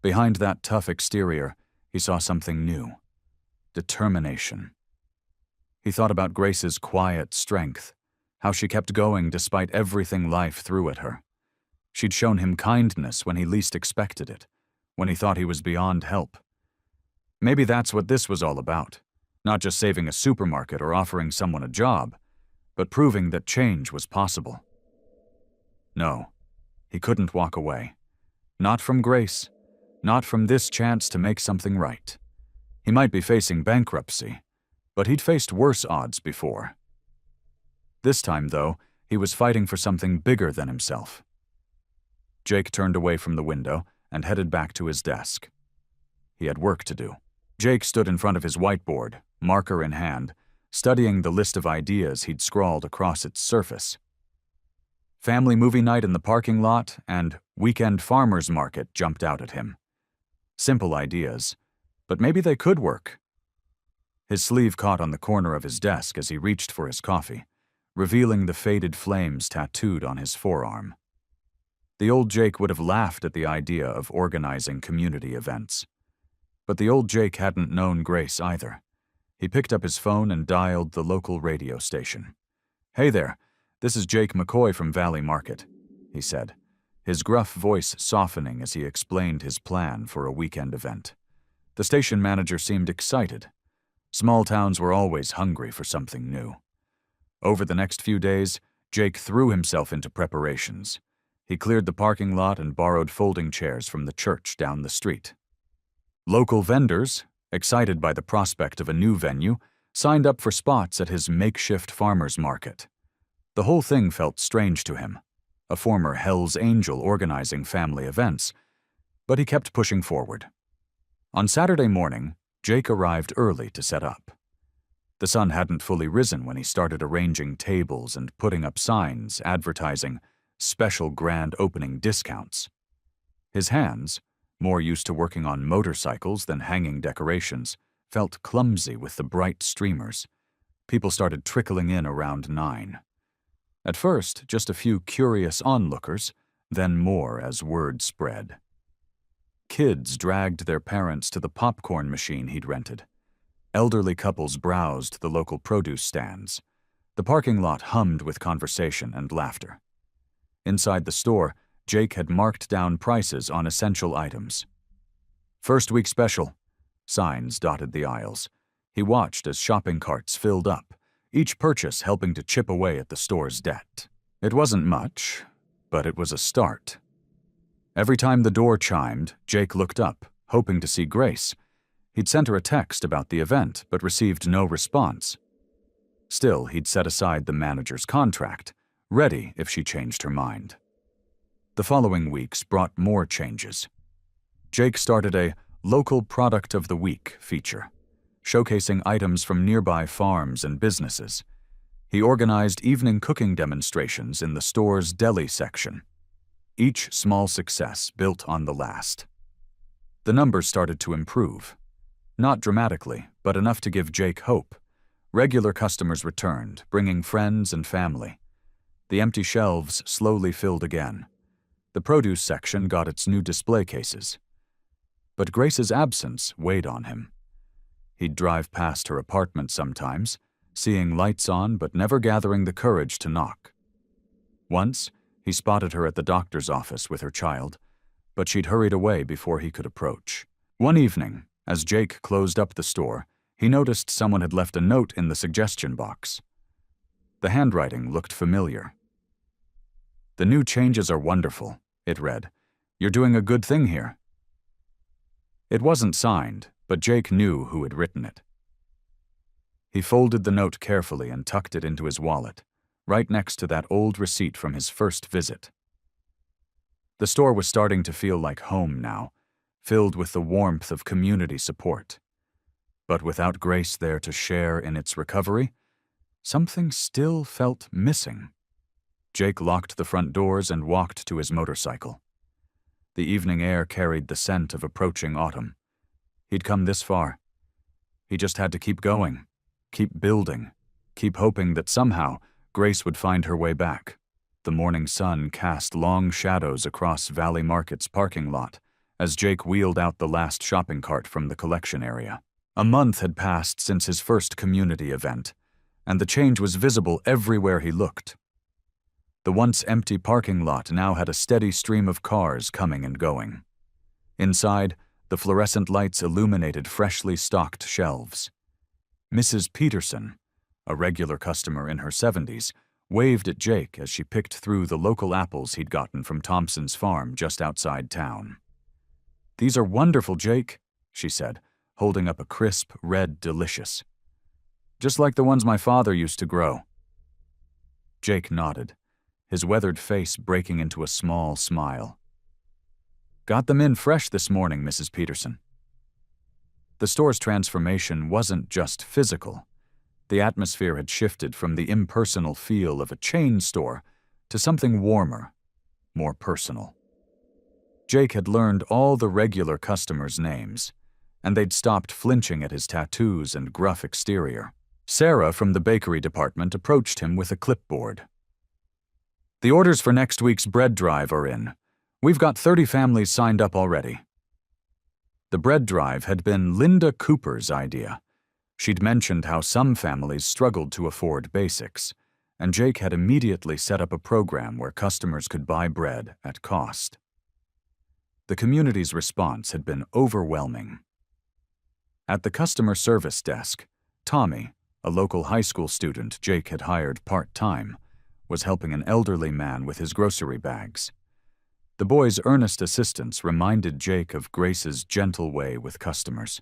Behind that tough exterior, he saw something new. Determination. He thought about Grace's quiet strength, how she kept going despite everything life threw at her. She'd shown him kindness when he least expected it, when he thought he was beyond help. Maybe that's what this was all about, not just saving a supermarket or offering someone a job, but proving that change was possible. No, he couldn't walk away. Not from Grace, not from this chance to make something right. He might be facing bankruptcy, but he'd faced worse odds before. This time, though, he was fighting for something bigger than himself. Jake turned away from the window and headed back to his desk. He had work to do. Jake stood in front of his whiteboard, marker in hand, studying the list of ideas he'd scrawled across its surface. Family movie night in the parking lot and weekend farmer's market jumped out at him. Simple ideas, but maybe they could work. His sleeve caught on the corner of his desk as he reached for his coffee, revealing the faded flames tattooed on his forearm. The old Jake would have laughed at the idea of organizing community events. But the old Jake hadn't known Grace either. He picked up his phone and dialed the local radio station. "Hey there, this is Jake McCoy from Valley Market," he said, his gruff voice softening as he explained his plan for a weekend event. The station manager seemed excited. Small towns were always hungry for something new. Over the next few days, Jake threw himself into preparations. He cleared the parking lot and borrowed folding chairs from the church down the street. Local vendors, excited by the prospect of a new venue, signed up for spots at his makeshift farmer's market. The whole thing felt strange to him, a former Hell's Angel organizing family events, but he kept pushing forward. On Saturday morning, Jake arrived early to set up. The sun hadn't fully risen when he started arranging tables and putting up signs advertising special grand opening discounts. His hands, more used to working on motorcycles than hanging decorations, felt clumsy with the bright streamers. People started trickling in around 9. At first, just a few curious onlookers, then more as word spread. Kids dragged their parents to the popcorn machine he'd rented. Elderly couples browsed the local produce stands. The parking lot hummed with conversation and laughter. Inside the store, Jake had marked down prices on essential items. "First week special," signs dotted the aisles. He watched as shopping carts filled up, each purchase helping to chip away at the store's debt. It wasn't much, but it was a start. Every time the door chimed, Jake looked up, hoping to see Grace. He'd sent her a text about the event, but received no response. Still, he'd set aside the manager's contract, ready if she changed her mind. The following weeks brought more changes. Jake started a Local Product of the Week feature, showcasing items from nearby farms and businesses. He organized evening cooking demonstrations in the store's deli section. Each small success built on the last. The numbers started to improve. Not dramatically, but enough to give Jake hope. Regular customers returned, bringing friends and family. The empty shelves slowly filled again. The produce section got its new display cases. But Grace's absence weighed on him. He'd drive past her apartment sometimes, seeing lights on but never gathering the courage to knock. Once, he spotted her at the doctor's office with her child, but she'd hurried away before he could approach. One evening, as Jake closed up the store, he noticed someone had left a note in the suggestion box. The handwriting looked familiar. "The new changes are wonderful," it read. "You're doing a good thing here." It wasn't signed, but Jake knew who had written it. He folded the note carefully and tucked it into his wallet, right next to that old receipt from his first visit. The store was starting to feel like home now, filled with the warmth of community support. But without Grace there to share in its recovery, something still felt missing. Jake locked the front doors and walked to his motorcycle. The evening air carried the scent of approaching autumn. He'd come this far. He just had to keep going, keep building, keep hoping that somehow Grace would find her way back. The morning sun cast long shadows across Valley Market's parking lot as Jake wheeled out the last shopping cart from the collection area. A month had passed since his first community event, and the change was visible everywhere he looked. The once empty parking lot now had a steady stream of cars coming and going. Inside, the fluorescent lights illuminated freshly stocked shelves. Mrs. Peterson, a regular customer in her 70s, waved at Jake as she picked through the local apples he'd gotten from Thompson's farm just outside town. "These are wonderful, Jake," she said, holding up a crisp, red delicious. "Just like the ones my father used to grow." Jake nodded, his weathered face breaking into a small smile. "Got them in fresh this morning, Mrs. Peterson." The store's transformation wasn't just physical. The atmosphere had shifted from the impersonal feel of a chain store to something warmer, more personal. Jake had learned all the regular customers' names, and they'd stopped flinching at his tattoos and gruff exterior. Sarah from the bakery department approached him with a clipboard. "The orders for next week's bread drive are in. We've got 30 families signed up already." The bread drive had been Linda Cooper's idea. She'd mentioned how some families struggled to afford basics, and Jake had immediately set up a program where customers could buy bread at cost. The community's response had been overwhelming. At the customer service desk, Tommy, a local high school student Jake had hired part-time, was helping an elderly man with his grocery bags. The boy's earnest assistance reminded Jake of Grace's gentle way with customers.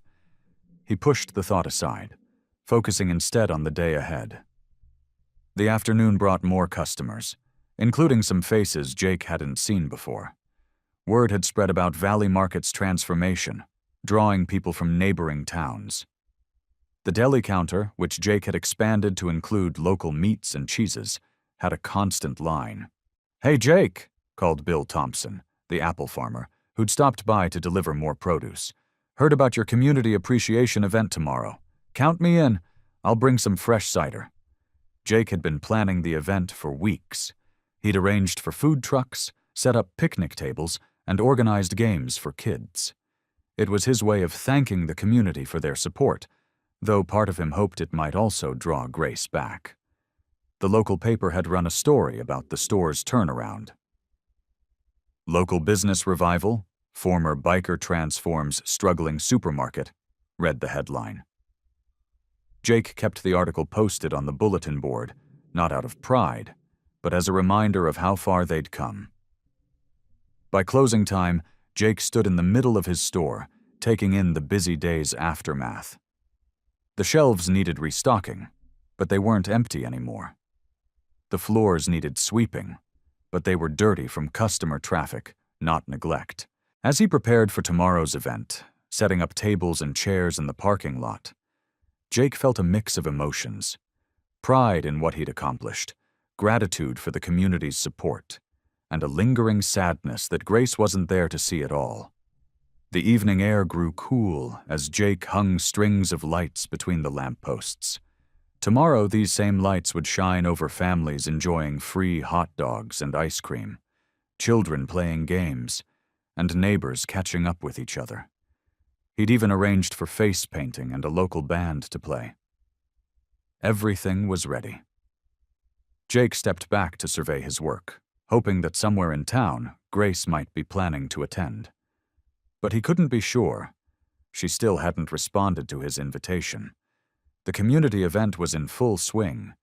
He pushed the thought aside, focusing instead on the day ahead. The afternoon brought more customers, including some faces Jake hadn't seen before. Word had spread about Valley Market's transformation, drawing people from neighboring towns. The deli counter, which Jake had expanded to include local meats and cheeses, had a constant line. "Hey, Jake," called Bill Thompson, the apple farmer, who'd stopped by to deliver more produce. "Heard about your community appreciation event tomorrow. Count me in. I'll bring some fresh cider." Jake had been planning the event for weeks. He'd arranged for food trucks, set up picnic tables, and organized games for kids. It was his way of thanking the community for their support, though part of him hoped it might also draw Grace back. The local paper had run a story about the store's turnaround. "Local business revival, former biker transforms struggling supermarket," read the headline. Jake kept the article posted on the bulletin board, not out of pride, but as a reminder of how far they'd come. By closing time, Jake stood in the middle of his store, taking in the busy day's aftermath. The shelves needed restocking, but they weren't empty anymore. The floors needed sweeping, but they were dirty from customer traffic, not neglect. As he prepared for tomorrow's event, setting up tables and chairs in the parking lot, Jake felt a mix of emotions: pride in what he'd accomplished, gratitude for the community's support, and a lingering sadness that Grace wasn't there to see it all. The evening air grew cool as Jake hung strings of lights between the lampposts. Tomorrow, these same lights would shine over families enjoying free hot dogs and ice cream, children playing games, and neighbors catching up with each other. He'd even arranged for face painting and a local band to play. Everything was ready. Jake stepped back to survey his work, hoping that somewhere in town, Grace might be planning to attend. But he couldn't be sure. She still hadn't responded to his invitation. The community event was in full swing.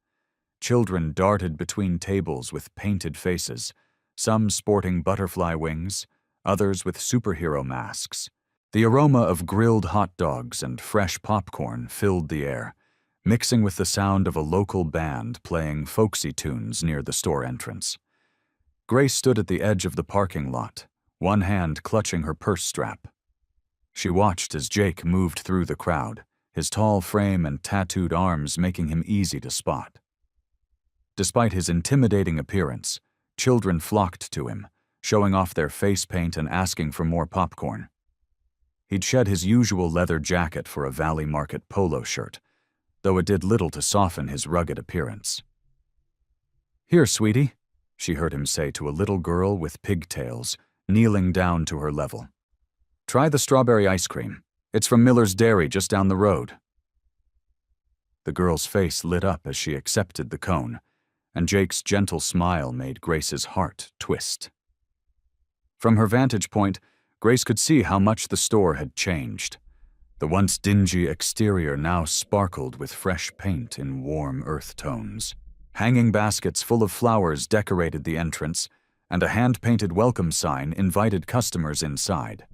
Children darted between tables with painted faces, some sporting butterfly wings, others with superhero masks. The aroma of grilled hot dogs and fresh popcorn filled the air, mixing with the sound of a local band playing folksy tunes near the store entrance. Grace stood at the edge of the parking lot, one hand clutching her purse strap. She watched as Jake moved through the crowd, his tall frame and tattooed arms making him easy to spot. Despite his intimidating appearance, children flocked to him, showing off their face paint and asking for more popcorn. He'd shed his usual leather jacket for a Valley Market polo shirt, though it did little to soften his rugged appearance. "Here, sweetie," she heard him say to a little girl with pigtails, kneeling down to her level. "Try the strawberry ice cream. It's from Miller's Dairy just down the road." The girl's face lit up as she accepted the cone, and Jake's gentle smile made Grace's heart twist. From her vantage point, Grace could see how much the store had changed. The once dingy exterior now sparkled with fresh paint in warm earth tones. Hanging baskets full of flowers decorated the entrance, and a hand-painted welcome sign invited customers inside.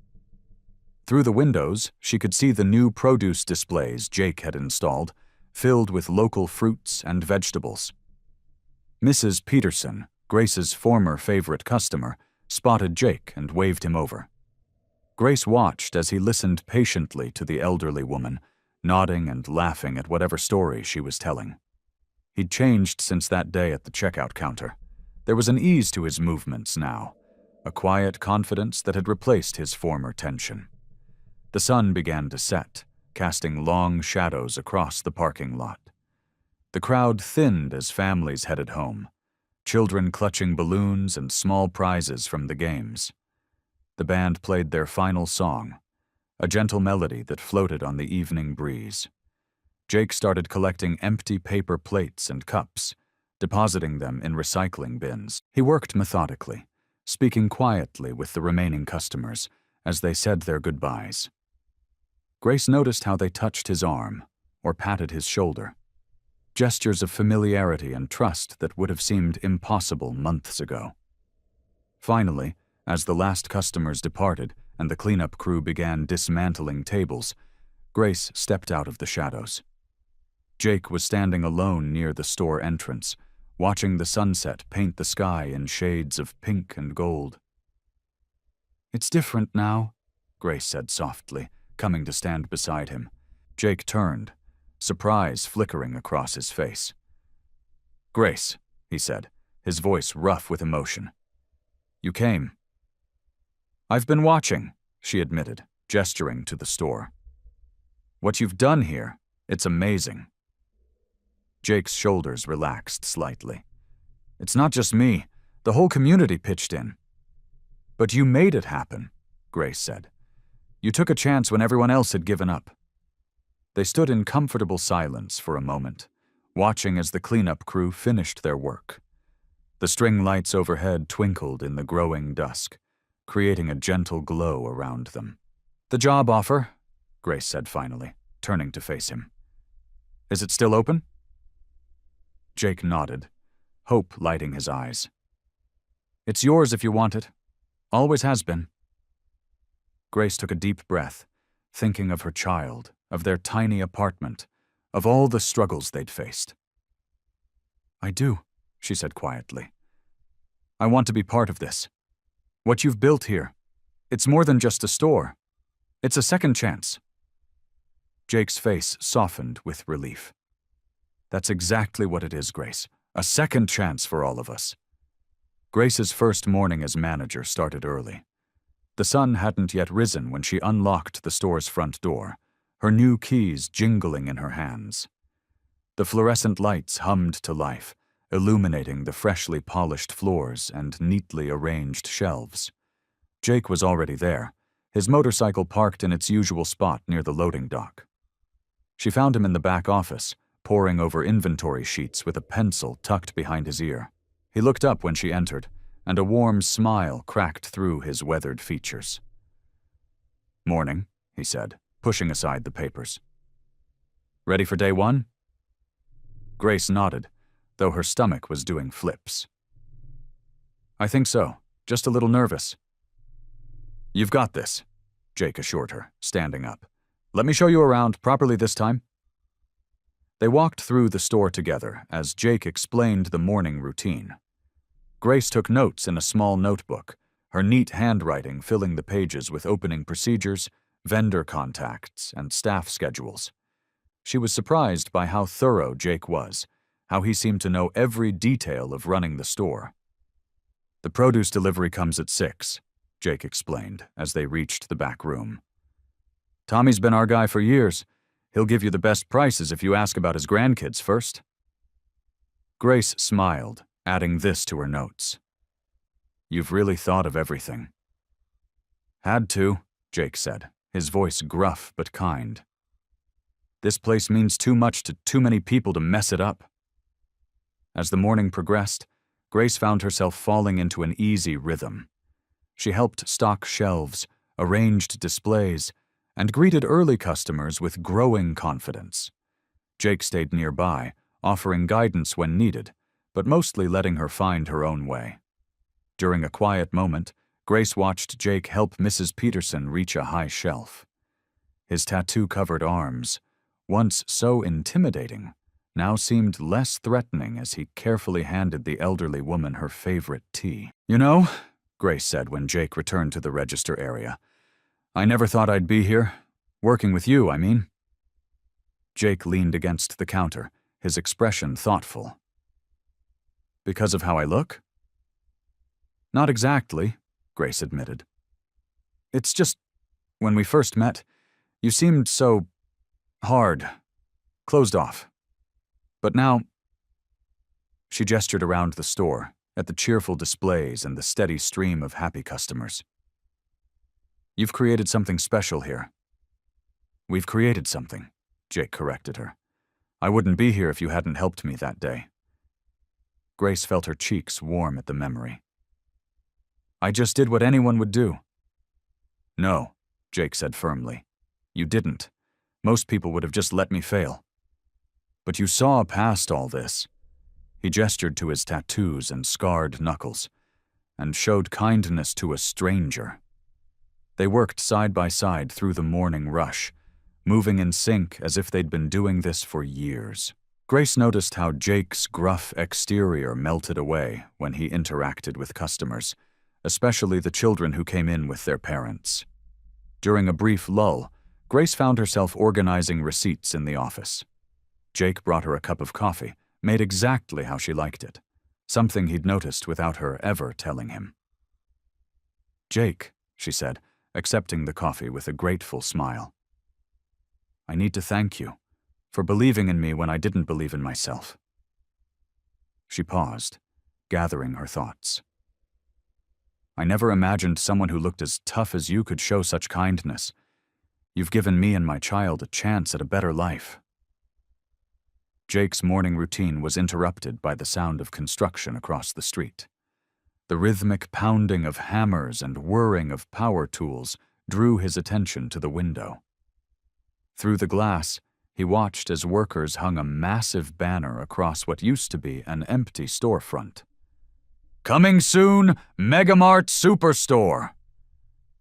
Through the windows, she could see the new produce displays Jake had installed, filled with local fruits and vegetables. Mrs. Peterson, Grace's former favorite customer, spotted Jake and waved him over. Grace watched as he listened patiently to the elderly woman, nodding and laughing at whatever story she was telling. He'd changed since that day at the checkout counter. There was an ease to his movements now, a quiet confidence that had replaced his former tension. The sun began to set, casting long shadows across the parking lot. The crowd thinned as families headed home, children clutching balloons and small prizes from the games. The band played their final song, a gentle melody that floated on the evening breeze. Jake started collecting empty paper plates and cups, depositing them in recycling bins. He worked methodically, speaking quietly with the remaining customers as they said their goodbyes. Grace noticed how they touched his arm or patted his shoulder, gestures of familiarity and trust that would have seemed impossible months ago. Finally, as the last customers departed and the cleanup crew began dismantling tables, Grace stepped out of the shadows. Jake was standing alone near the store entrance, watching the sunset paint the sky in shades of pink and gold. "It's different now," Grace said softly, coming to stand beside him. Jake turned, surprise flickering across his face. "Grace," he said, his voice rough with emotion. "You came." "I've been watching," she admitted, gesturing to the store. "What you've done here, it's amazing." Jake's shoulders relaxed slightly. "It's not just me. The whole community pitched in." "But you made it happen," Grace said. "You took a chance when everyone else had given up." They stood in comfortable silence for a moment, watching as the cleanup crew finished their work. The string lights overhead twinkled in the growing dusk, creating a gentle glow around them. "The job offer," Grace said finally, turning to face him. "Is it still open?" Jake nodded, hope lighting his eyes. "It's yours if you want it. Always has been." Grace took a deep breath, thinking of her child, of their tiny apartment, of all the struggles they'd faced. "I do," she said quietly. I want to be part of this. What you've built here, it's more than just a store. It's a second chance." Jake's face softened with relief. "That's exactly what it is, Grace. A second chance for all of us." Grace's first morning as manager started early. The sun hadn't yet risen when she unlocked the store's front door, her new keys jingling in her hands. The fluorescent lights hummed to life, illuminating the freshly polished floors and neatly arranged shelves. Jake was already there, his motorcycle parked in its usual spot near the loading dock. She found him in the back office, poring over inventory sheets with a pencil tucked behind his ear. He looked up when she entered, and a warm smile cracked through his weathered features. "Morning," he said, pushing aside the papers. "Ready for day one?" Grace nodded, though her stomach was doing flips. "I think so, just a little nervous." "You've got this," Jake assured her, standing up. "Let me show you around properly this time." They walked through the store together as Jake explained the morning routine. Grace took notes in a small notebook, her neat handwriting filling the pages with opening procedures, vendor contacts, and staff schedules. She was surprised by how thorough Jake was, how he seemed to know every detail of running the store. "The produce delivery comes at 6, Jake explained as they reached the back room. "Tommy's been our guy for years. He'll give you the best prices if you ask about his grandkids first." Grace smiled, adding this to her notes. "You've really thought of everything." "Had to," Jake said, his voice gruff but kind. "This place means too much to too many people to mess it up." As the morning progressed, Grace found herself falling into an easy rhythm. She helped stock shelves, arranged displays, and greeted early customers with growing confidence. Jake stayed nearby, offering guidance when needed, but mostly letting her find her own way. During a quiet moment, Grace watched Jake help Mrs. Peterson reach a high shelf. His tattoo-covered arms, once so intimidating, now seemed less threatening as he carefully handed the elderly woman her favorite tea. "You know," Grace said when Jake returned to the register area, "I never thought I'd be here. Working with you, I mean." Jake leaned against the counter, his expression thoughtful. "Because of how I look?" "Not exactly," Grace admitted. "It's just, when we first met, you seemed so hard, closed off. But now—" She gestured around the store, at the cheerful displays and the steady stream of happy customers. "You've created something special here." "We've created something," Jake corrected her. "I wouldn't be here if you hadn't helped me that day." Grace felt her cheeks warm at the memory. "I just did what anyone would do." "No," Jake said firmly. "You didn't. Most people would have just let me fail. But you saw past all this." He gestured to his tattoos and scarred knuckles, and showed kindness to a stranger. They worked side by side through the morning rush, moving in sync as if they'd been doing this for years. Grace noticed how Jake's gruff exterior melted away when he interacted with customers, especially the children who came in with their parents. During a brief lull, Grace found herself organizing receipts in the office. Jake brought her a cup of coffee, made exactly how she liked it, something he'd noticed without her ever telling him. "Jake," she said, accepting the coffee with a grateful smile. "I need to thank you for believing in me when I didn't believe in myself." She paused, gathering her thoughts. "I never imagined someone who looked as tough as you could show such kindness. You've given me and my child a chance at a better life." Jake's morning routine was interrupted by the sound of construction across the street. The rhythmic pounding of hammers and whirring of power tools drew his attention to the window. Through the glass, he watched as workers hung a massive banner across what used to be an empty storefront. "Coming soon, Megamart Superstore!"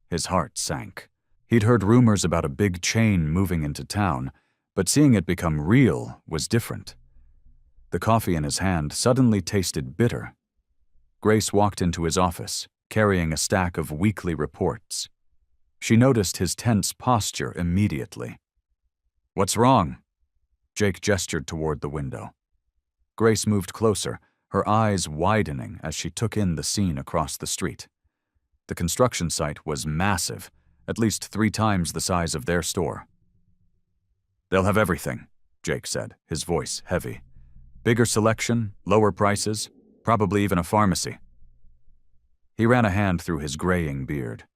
His heart sank. He'd heard rumors about a big chain moving into town, but seeing it become real was different. The coffee in his hand suddenly tasted bitter. Grace walked into his office, carrying a stack of weekly reports. She noticed his tense posture immediately. "What's wrong?" Jake gestured toward the window. Grace moved closer, her eyes widening as she took in the scene across the street. The construction site was massive, at least 3 times the size of their store. "They'll have everything," Jake said, his voice heavy. "Bigger selection, lower prices, probably even a pharmacy." He ran a hand through his graying beard.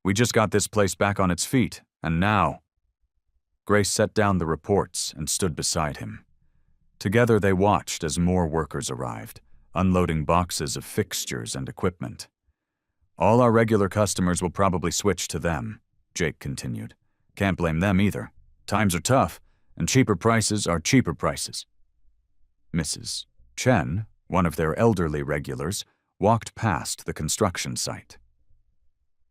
"We just got this place back on its feet, and now—" Grace set down the reports and stood beside him. Together they watched as more workers arrived, unloading boxes of fixtures and equipment. "All our regular customers will probably switch to them," Jake continued. "Can't blame them either. Times are tough, and cheaper prices are cheaper prices." Mrs. Chen, one of their elderly regulars, walked past the construction site.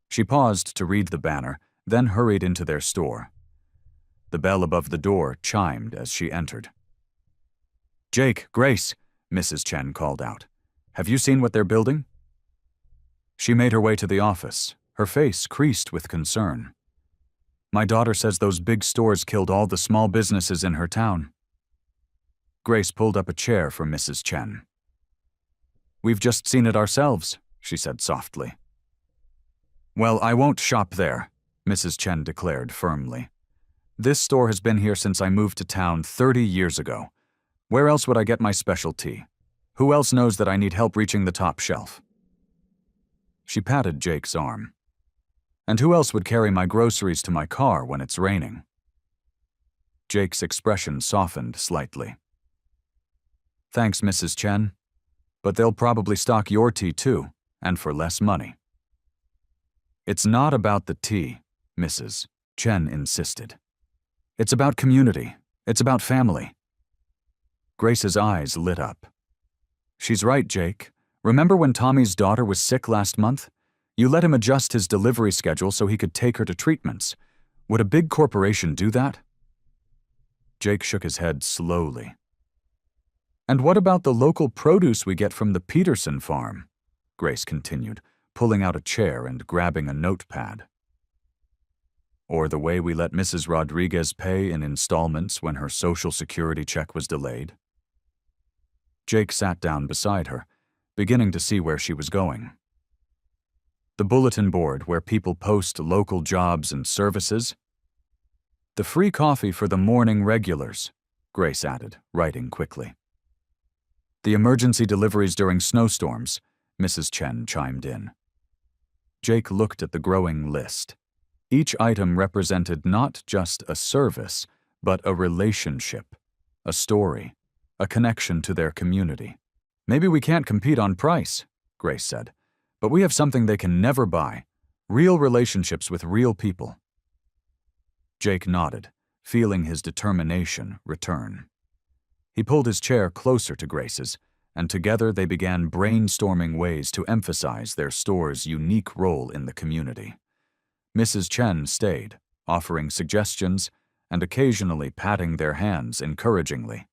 She paused to read the banner, then hurried into their store. The bell above the door chimed as she entered. "Jake, Grace," Mrs. Chen called out. "Have you seen what they're building?" She made her way to the office, her face creased with concern. "My daughter says those big stores killed all the small businesses in her town." Grace pulled up a chair for Mrs. Chen. "We've just seen it ourselves," she said softly. "Well, I won't shop there," Mrs. Chen declared firmly. "This store has been here since I moved to town 30 years ago. Where else would I get my specialty? Who else knows that I need help reaching the top shelf?" She patted Jake's arm. "And who else would carry my groceries to my car when it's raining?" Jake's expression softened slightly. "Thanks, Mrs. Chen. But they'll probably stock your tea too, and for less money." "It's not about the tea," Mrs. Chen insisted. "It's about community. It's about family." Grace's eyes lit up. "She's right, Jake. Remember when Tommy's daughter was sick last month? You let him adjust his delivery schedule so he could take her to treatments. Would a big corporation do that?" Jake shook his head slowly. "And what about the local produce we get from the Peterson farm?" Grace continued, pulling out a chair and grabbing a notepad. "Or the way we let Mrs. Rodriguez pay in installments when her Social Security check was delayed?" Jake sat down beside her, beginning to see where she was going. "The bulletin board where people post local jobs and services?" "The free coffee for the morning regulars," Grace added, writing quickly. "The emergency deliveries during snowstorms," Mrs. Chen chimed in. Jake looked at the growing list. Each item represented not just a service, but a relationship, a story, a connection to their community. "Maybe we can't compete on price," Grace said, "but we have something they can never buy, real relationships with real people." Jake nodded, feeling his determination return. He pulled his chair closer to Grace's, and together they began brainstorming ways to emphasize their store's unique role in the community. Mrs. Chen stayed, offering suggestions and occasionally patting their hands encouragingly.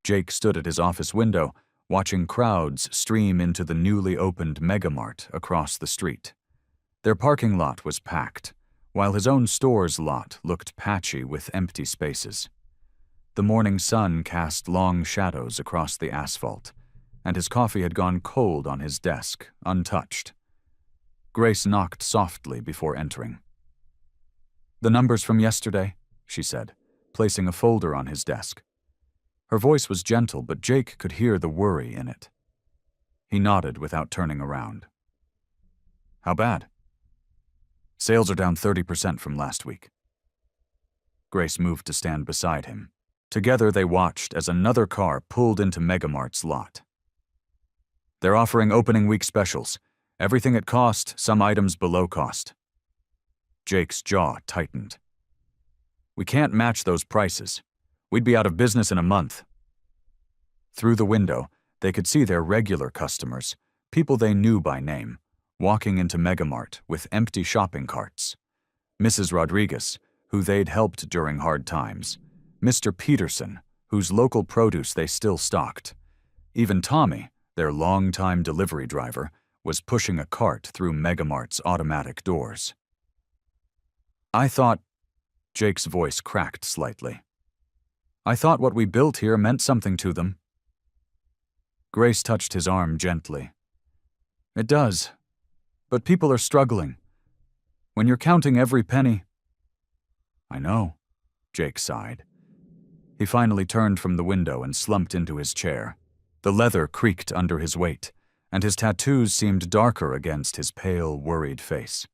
Jake stood at his office window, watching crowds stream into the newly opened Megamart across the street. Their parking lot was packed, while his own store's lot looked patchy with empty spaces. The morning sun cast long shadows across the asphalt, and his coffee had gone cold on his desk, untouched. Grace knocked softly before entering. "The numbers from yesterday," she said, placing a folder on his desk. Her voice was gentle, but Jake could hear the worry in it. He nodded without turning around. "How bad?" "Sales are down 30% from last week." Grace moved to stand beside him. Together they watched as another car pulled into Megamart's lot. "They're offering opening week specials. Everything at cost, some items below cost." Jake's jaw tightened. "We can't match those prices. We'd be out of business in a month." Through the window, they could see their regular customers, people they knew by name, walking into Megamart with empty shopping carts. Mrs. Rodriguez, who they'd helped during hard times. Mr. Peterson, whose local produce they still stocked. Even Tommy, their longtime delivery driver, was pushing a cart through Megamart's automatic doors. I thought, Jake's voice cracked slightly. I thought what we built here meant something to them. Grace touched his arm gently. It does, but people are struggling. When you're counting every penny. I know, Jake sighed. He finally turned from the window and slumped into his chair. The leather creaked under his weight, and his tattoos seemed darker against his pale, worried face.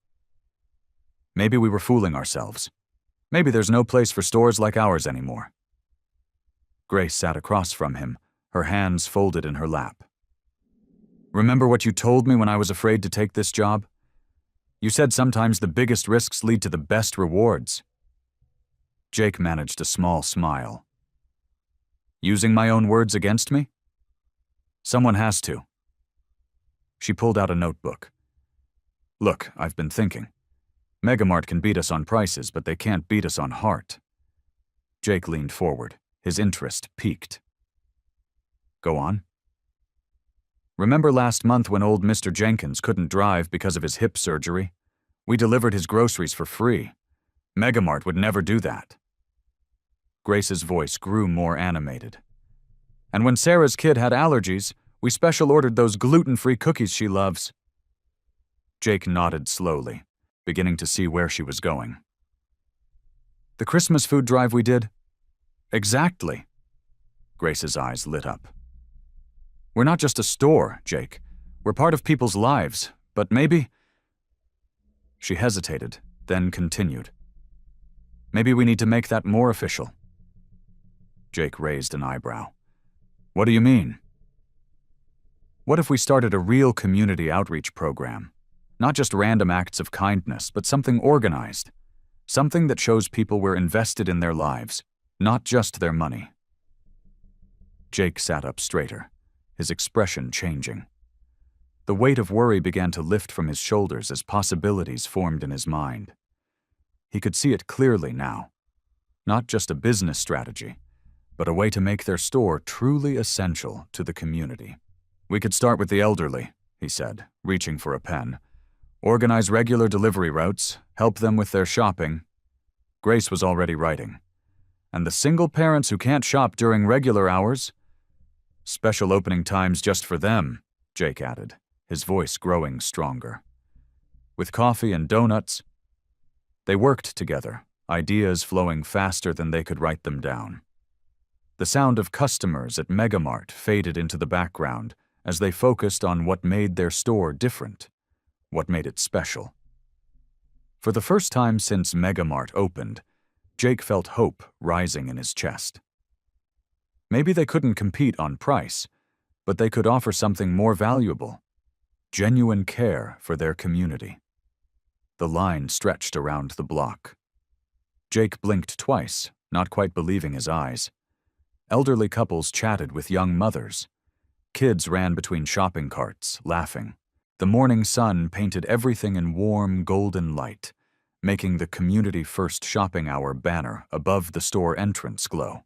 Maybe we were fooling ourselves. Maybe there's no place for stores like ours anymore. Grace sat across from him, her hands folded in her lap. Remember what you told me when I was afraid to take this job? You said sometimes the biggest risks lead to the best rewards. Jake managed a small smile. Using my own words against me? Someone has to. She pulled out a notebook. Look, I've been thinking. Megamart can beat us on prices, but they can't beat us on heart. Jake leaned forward, his interest piqued. Go on. Remember last month when old Mr. Jenkins couldn't drive because of his hip surgery? We delivered his groceries for free. Megamart would never do that. Grace's voice grew more animated. And when Sarah's kid had allergies, we special ordered those gluten-free cookies she loves. Jake nodded slowly, beginning to see where she was going. The Christmas food drive we did? Exactly. Grace's eyes lit up. We're not just a store, Jake. We're part of people's lives, but maybe... She hesitated, then continued. Maybe we need to make that more official. Jake raised an eyebrow. What do you mean? What if we started a real community outreach program? Not just random acts of kindness, but something organized. Something that shows people we're invested in their lives, not just their money. Jake sat up straighter, his expression changing. The weight of worry began to lift from his shoulders as possibilities formed in his mind. He could see it clearly now. Not just a business strategy, but a way to make their store truly essential to the community. We could start with the elderly, he said, reaching for a pen. Organize regular delivery routes, help them with their shopping. Grace was already writing. And the single parents who can't shop during regular hours? Special opening times just for them, Jake added, his voice growing stronger. With coffee and donuts. They worked together, ideas flowing faster than they could write them down. The sound of customers at Megamart faded into the background as they focused on what made their store different, what made it special. For the first time since Megamart opened, Jake felt hope rising in his chest. Maybe they couldn't compete on price, but they could offer something more valuable, genuine care for their community. The line stretched around the block. Jake blinked twice, not quite believing his eyes. Elderly couples chatted with young mothers. Kids ran between shopping carts, laughing. The morning sun painted everything in warm, golden light, making the Community First Shopping Hour banner above the store entrance glow.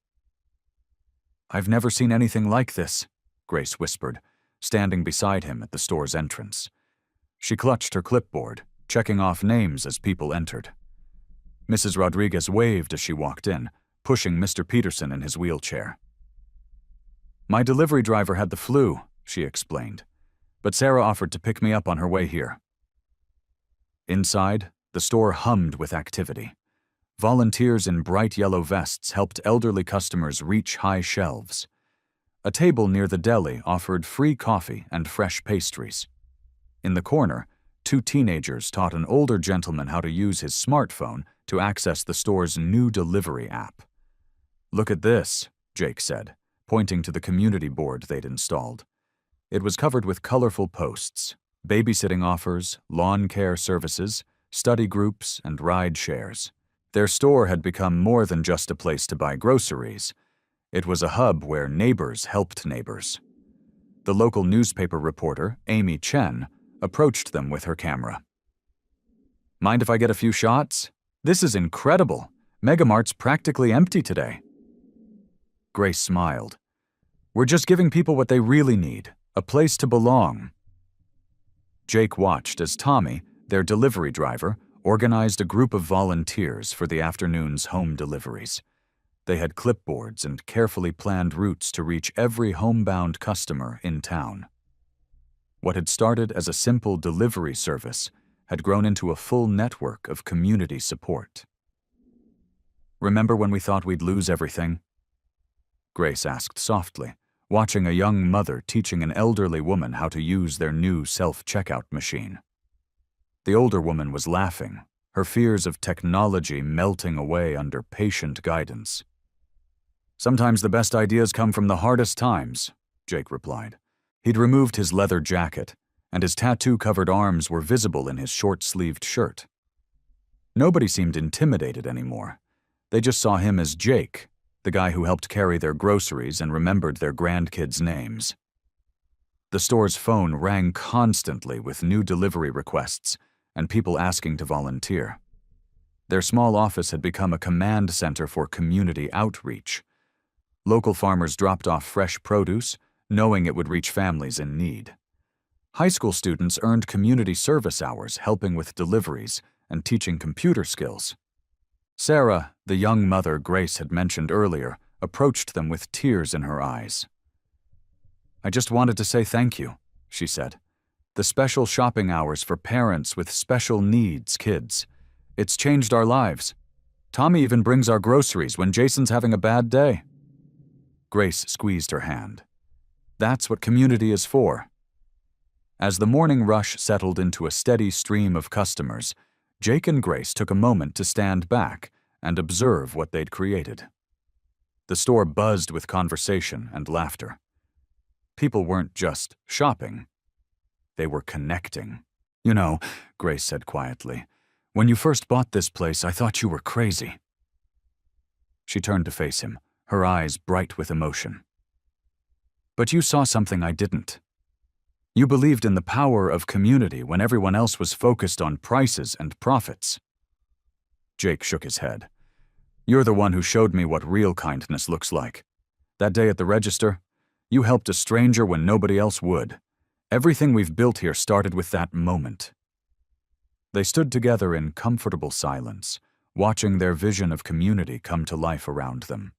I've never seen anything like this, Grace whispered, standing beside him at the store's entrance. She clutched her clipboard, checking off names as people entered. Mrs. Rodriguez waved as she walked in, pushing Mr. Peterson in his wheelchair. My delivery driver had the flu, she explained, but Sarah offered to pick me up on her way here. Inside, the store hummed with activity. Volunteers in bright yellow vests helped elderly customers reach high shelves. A table near the deli offered free coffee and fresh pastries. In the corner, 2 teenagers taught an older gentleman how to use his smartphone to access the store's new delivery app. Look at this, Jake said, pointing to the community board they'd installed. It was covered with colorful posts, babysitting offers, lawn care services, study groups, and ride shares. Their store had become more than just a place to buy groceries. It was a hub where neighbors helped neighbors. The local newspaper reporter, Amy Chen, approached them with her camera. Mind if I get a few shots? This is incredible. Megamart's practically empty today. Grace smiled. We're just giving people what they really need, A place to belong. Jake watched as Tommy, their delivery driver, organized a group of volunteers for the afternoon's home deliveries. They had clipboards and carefully planned routes to reach every homebound customer in town. What had started as a simple delivery service had grown into a full network of community support. "Remember when we thought we'd lose everything?" Grace asked softly, watching a young mother teaching an elderly woman how to use their new self-checkout machine. The older woman was laughing, her fears of technology melting away under patient guidance. "Sometimes the best ideas come from the hardest times," Jake replied. He'd removed his leather jacket, and his tattoo-covered arms were visible in his short-sleeved shirt. Nobody seemed intimidated anymore. They just saw him as Jake, the guy who helped carry their groceries and remembered their grandkids' names. The store's phone rang constantly with new delivery requests and people asking to volunteer. Their small office had become a command center for community outreach. Local farmers dropped off fresh produce, knowing it would reach families in need. High school students earned community service hours helping with deliveries and teaching computer skills. Sarah, the young mother Grace had mentioned earlier, approached them with tears in her eyes. "I just wanted to say thank you," she said. "The special shopping hours for parents with special needs kids. It's changed our lives. Tommy even brings our groceries when Jason's having a bad day." Grace squeezed her hand. That's what community is for. As the morning rush settled into a steady stream of customers, Jake and Grace took a moment to stand back and observe what they'd created. The store buzzed with conversation and laughter. People weren't just shopping. They were connecting. "You know," Grace said quietly, "when you first bought this place, I thought you were crazy." She turned to face him, her eyes bright with emotion. "But you saw something I didn't. You believed in the power of community when everyone else was focused on prices and profits." Jake shook his head. "You're the one who showed me what real kindness looks like. That day at the register, you helped a stranger when nobody else would. Everything we've built here started with that moment." They stood together in comfortable silence, watching their vision of community come to life around them.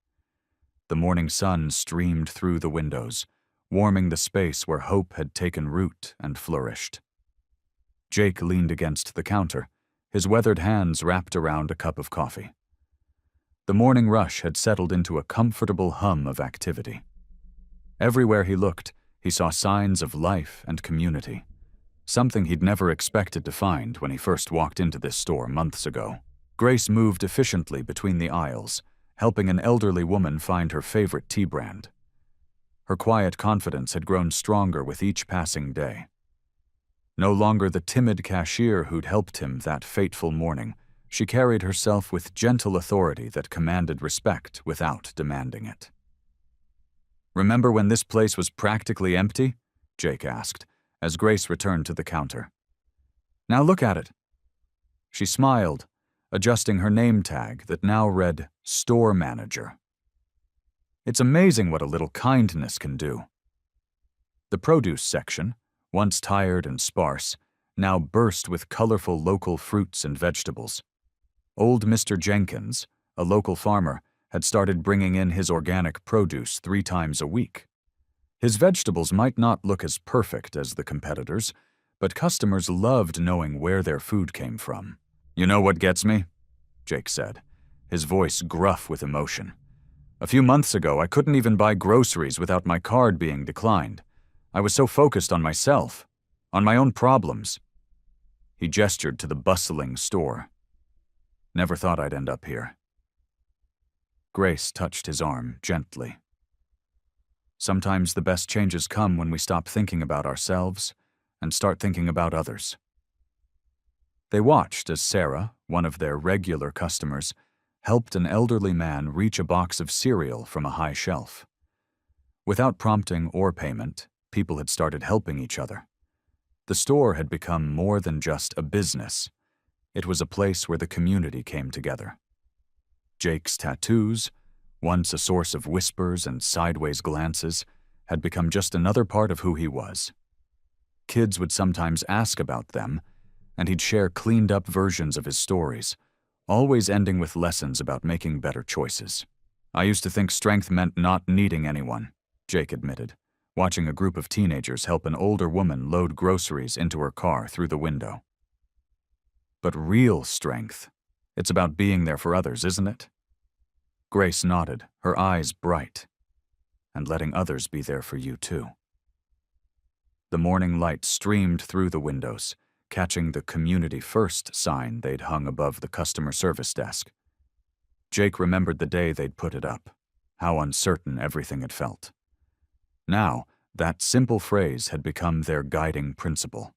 The morning sun streamed through the windows, warming the space where hope had taken root and flourished. Jake leaned against the counter, his weathered hands wrapped around a cup of coffee. The morning rush had settled into a comfortable hum of activity. Everywhere he looked, he saw signs of life and community, something he'd never expected to find when he first walked into this store months ago. Grace moved efficiently between the aisles, helping an elderly woman find her favorite tea brand. Her quiet confidence had grown stronger with each passing day. No longer the timid cashier who'd helped him that fateful morning, she carried herself with gentle authority that commanded respect without demanding it. "Remember when this place was practically empty?" Jake asked, as Grace returned to the counter. "Now look at it." She smiled, adjusting her name tag that now read Store Manager. "It's amazing what a little kindness can do." The produce section, once tired and sparse, now burst with colorful local fruits and vegetables. Old Mr. Jenkins, a local farmer, had started bringing in his organic produce 3 times a week. His vegetables might not look as perfect as the competitors, but customers loved knowing where their food came from. "You know what gets me?" Jake said, his voice gruff with emotion. "A few months ago, I couldn't even buy groceries without my card being declined. I was so focused on myself, on my own problems." He gestured to the bustling store. "Never thought I'd end up here." Grace touched his arm gently. "Sometimes the best changes come when we stop thinking about ourselves and start thinking about others." They watched as Sarah, one of their regular customers, helped an elderly man reach a box of cereal from a high shelf. Without prompting or payment, people had started helping each other. The store had become more than just a business. It was a place where the community came together. Jake's tattoos, once a source of whispers and sideways glances, had become just another part of who he was. Kids would sometimes ask about them, and he'd share cleaned-up versions of his stories, always ending with lessons about making better choices. "I used to think strength meant not needing anyone," Jake admitted, watching a group of teenagers help an older woman load groceries into her car through the window. "But real strength, it's about being there for others, isn't it?" Grace nodded, her eyes bright. "And letting others be there for you, too." The morning light streamed through the windows, catching the Community First sign they'd hung above the customer service desk. Jake remembered the day they'd put it up, how uncertain everything had felt. Now, that simple phrase had become their guiding principle.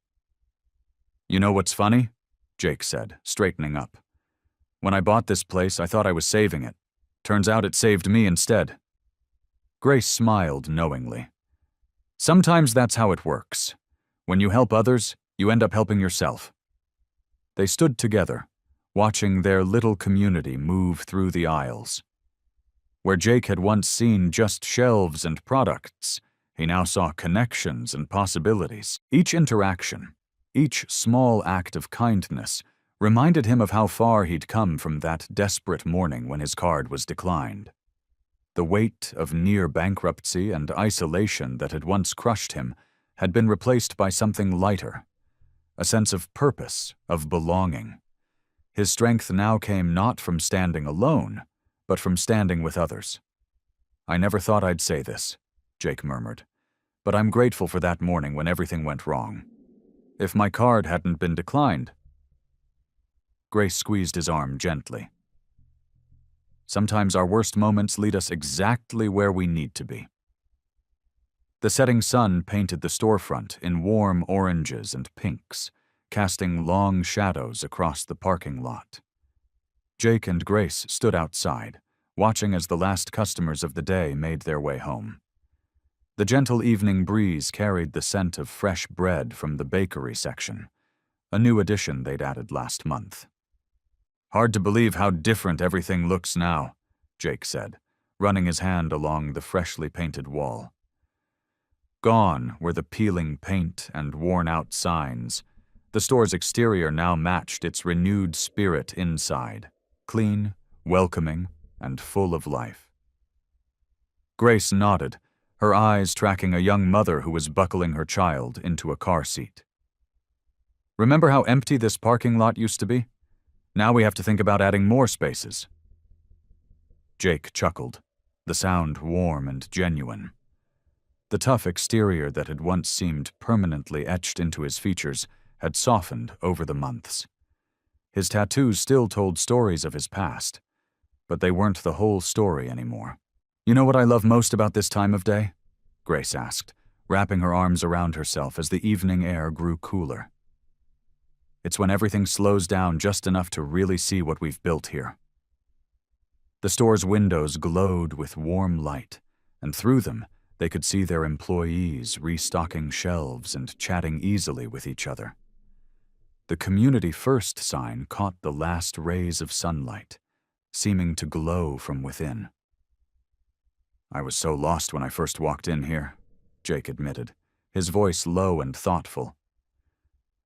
"You know what's funny?" Jake said, straightening up. "When I bought this place, I thought I was saving it. Turns out it saved me instead." Grace smiled knowingly. "Sometimes that's how it works. When you help others, you end up helping yourself." They stood together, watching their little community move through the aisles. Where Jake had once seen just shelves and products, he now saw connections and possibilities. Each interaction, each small act of kindness, reminded him of how far he'd come from that desperate morning when his card was declined. The weight of near bankruptcy and isolation that had once crushed him had been replaced by something lighter, a sense of purpose, of belonging. His strength now came not from standing alone, but from standing with others. "I never thought I'd say this," Jake murmured, "but I'm grateful for that morning when everything went wrong. If my card hadn't been declined..." Grace squeezed his arm gently. "Sometimes our worst moments lead us exactly where we need to be." The setting sun painted the storefront in warm oranges and pinks, casting long shadows across the parking lot. Jake and Grace stood outside, watching as the last customers of the day made their way home. The gentle evening breeze carried the scent of fresh bread from the bakery section, a new addition they'd added last month. "Hard to believe how different everything looks now," Jake said, running his hand along the freshly painted wall. Gone were the peeling paint and worn-out signs. The store's exterior now matched its renewed spirit inside, clean, welcoming, and full of life. Grace nodded, her eyes tracking a young mother who was buckling her child into a car seat. "Remember how empty this parking lot used to be? Now we have to think about adding more spaces." Jake chuckled, the sound warm and genuine. The tough exterior that had once seemed permanently etched into his features had softened over the months. His tattoos still told stories of his past, but they weren't the whole story anymore. "You know what I love most about this time of day?" Grace asked, wrapping her arms around herself as the evening air grew cooler. "It's when everything slows down just enough to really see what we've built here." The store's windows glowed with warm light, and through them they could see their employees restocking shelves and chatting easily with each other. The Community First sign caught the last rays of sunlight, seeming to glow from within. "I was so lost when I first walked in here," Jake admitted, his voice low and thoughtful.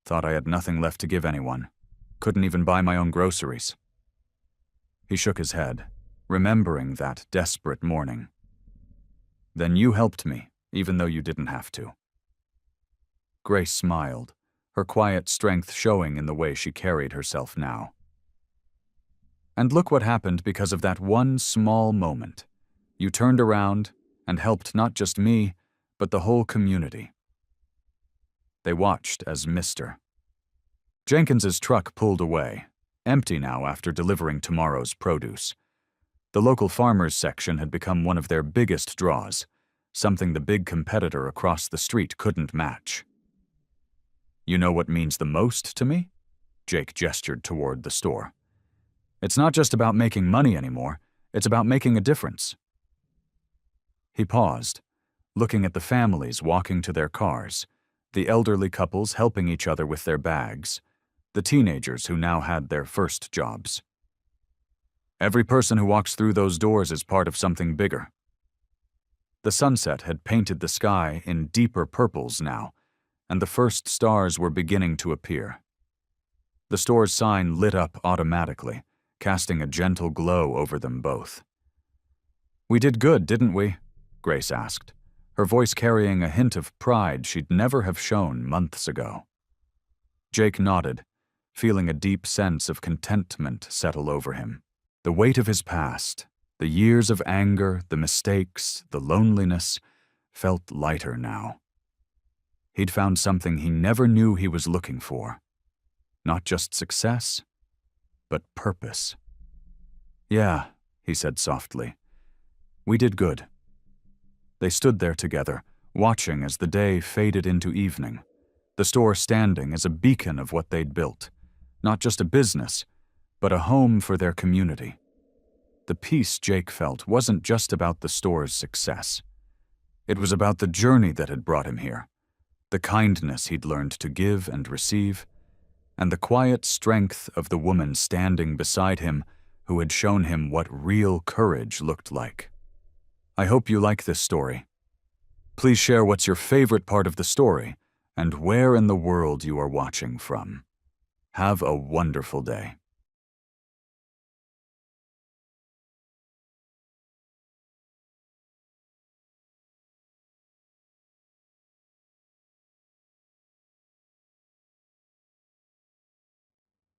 "Thought I had nothing left to give anyone. Couldn't even buy my own groceries." He shook his head, remembering that desperate morning. "Then you helped me, even though you didn't have to." Grace smiled, her quiet strength showing in the way she carried herself now. "And look what happened because of that one small moment. You turned around and helped not just me, but the whole community." They watched as Mr. Jenkins's truck pulled away, empty now after delivering tomorrow's produce. The local farmers section had become one of their biggest draws, something the big competitor across the street couldn't match. "You know what means the most to me?" Jake gestured toward the store. "It's not just about making money anymore, it's about making a difference." He paused, looking at the families walking to their cars, the elderly couples helping each other with their bags, the teenagers who now had their first jobs. "Every person who walks through those doors is part of something bigger." The sunset had painted the sky in deeper purples now, and the first stars were beginning to appear. The store's sign lit up automatically, casting a gentle glow over them both. "We did good, didn't we?" Grace asked, her voice carrying a hint of pride she'd never have shown months ago. Jake nodded, feeling a deep sense of contentment settle over him. The weight of his past, the years of anger, the mistakes, the loneliness, felt lighter now. He'd found something he never knew he was looking for. Not just success, but purpose. "Yeah," he said softly. "We did good." They stood there together, watching as the day faded into evening, the store standing as a beacon of what they'd built. Not just a business, but a home for their community. The peace Jake felt wasn't just about the store's success. It was about the journey that had brought him here, the kindness he'd learned to give and receive, and the quiet strength of the woman standing beside him who had shown him what real courage looked like. I hope you like this story. Please share what's your favorite part of the story and where in the world you are watching from. Have a wonderful day.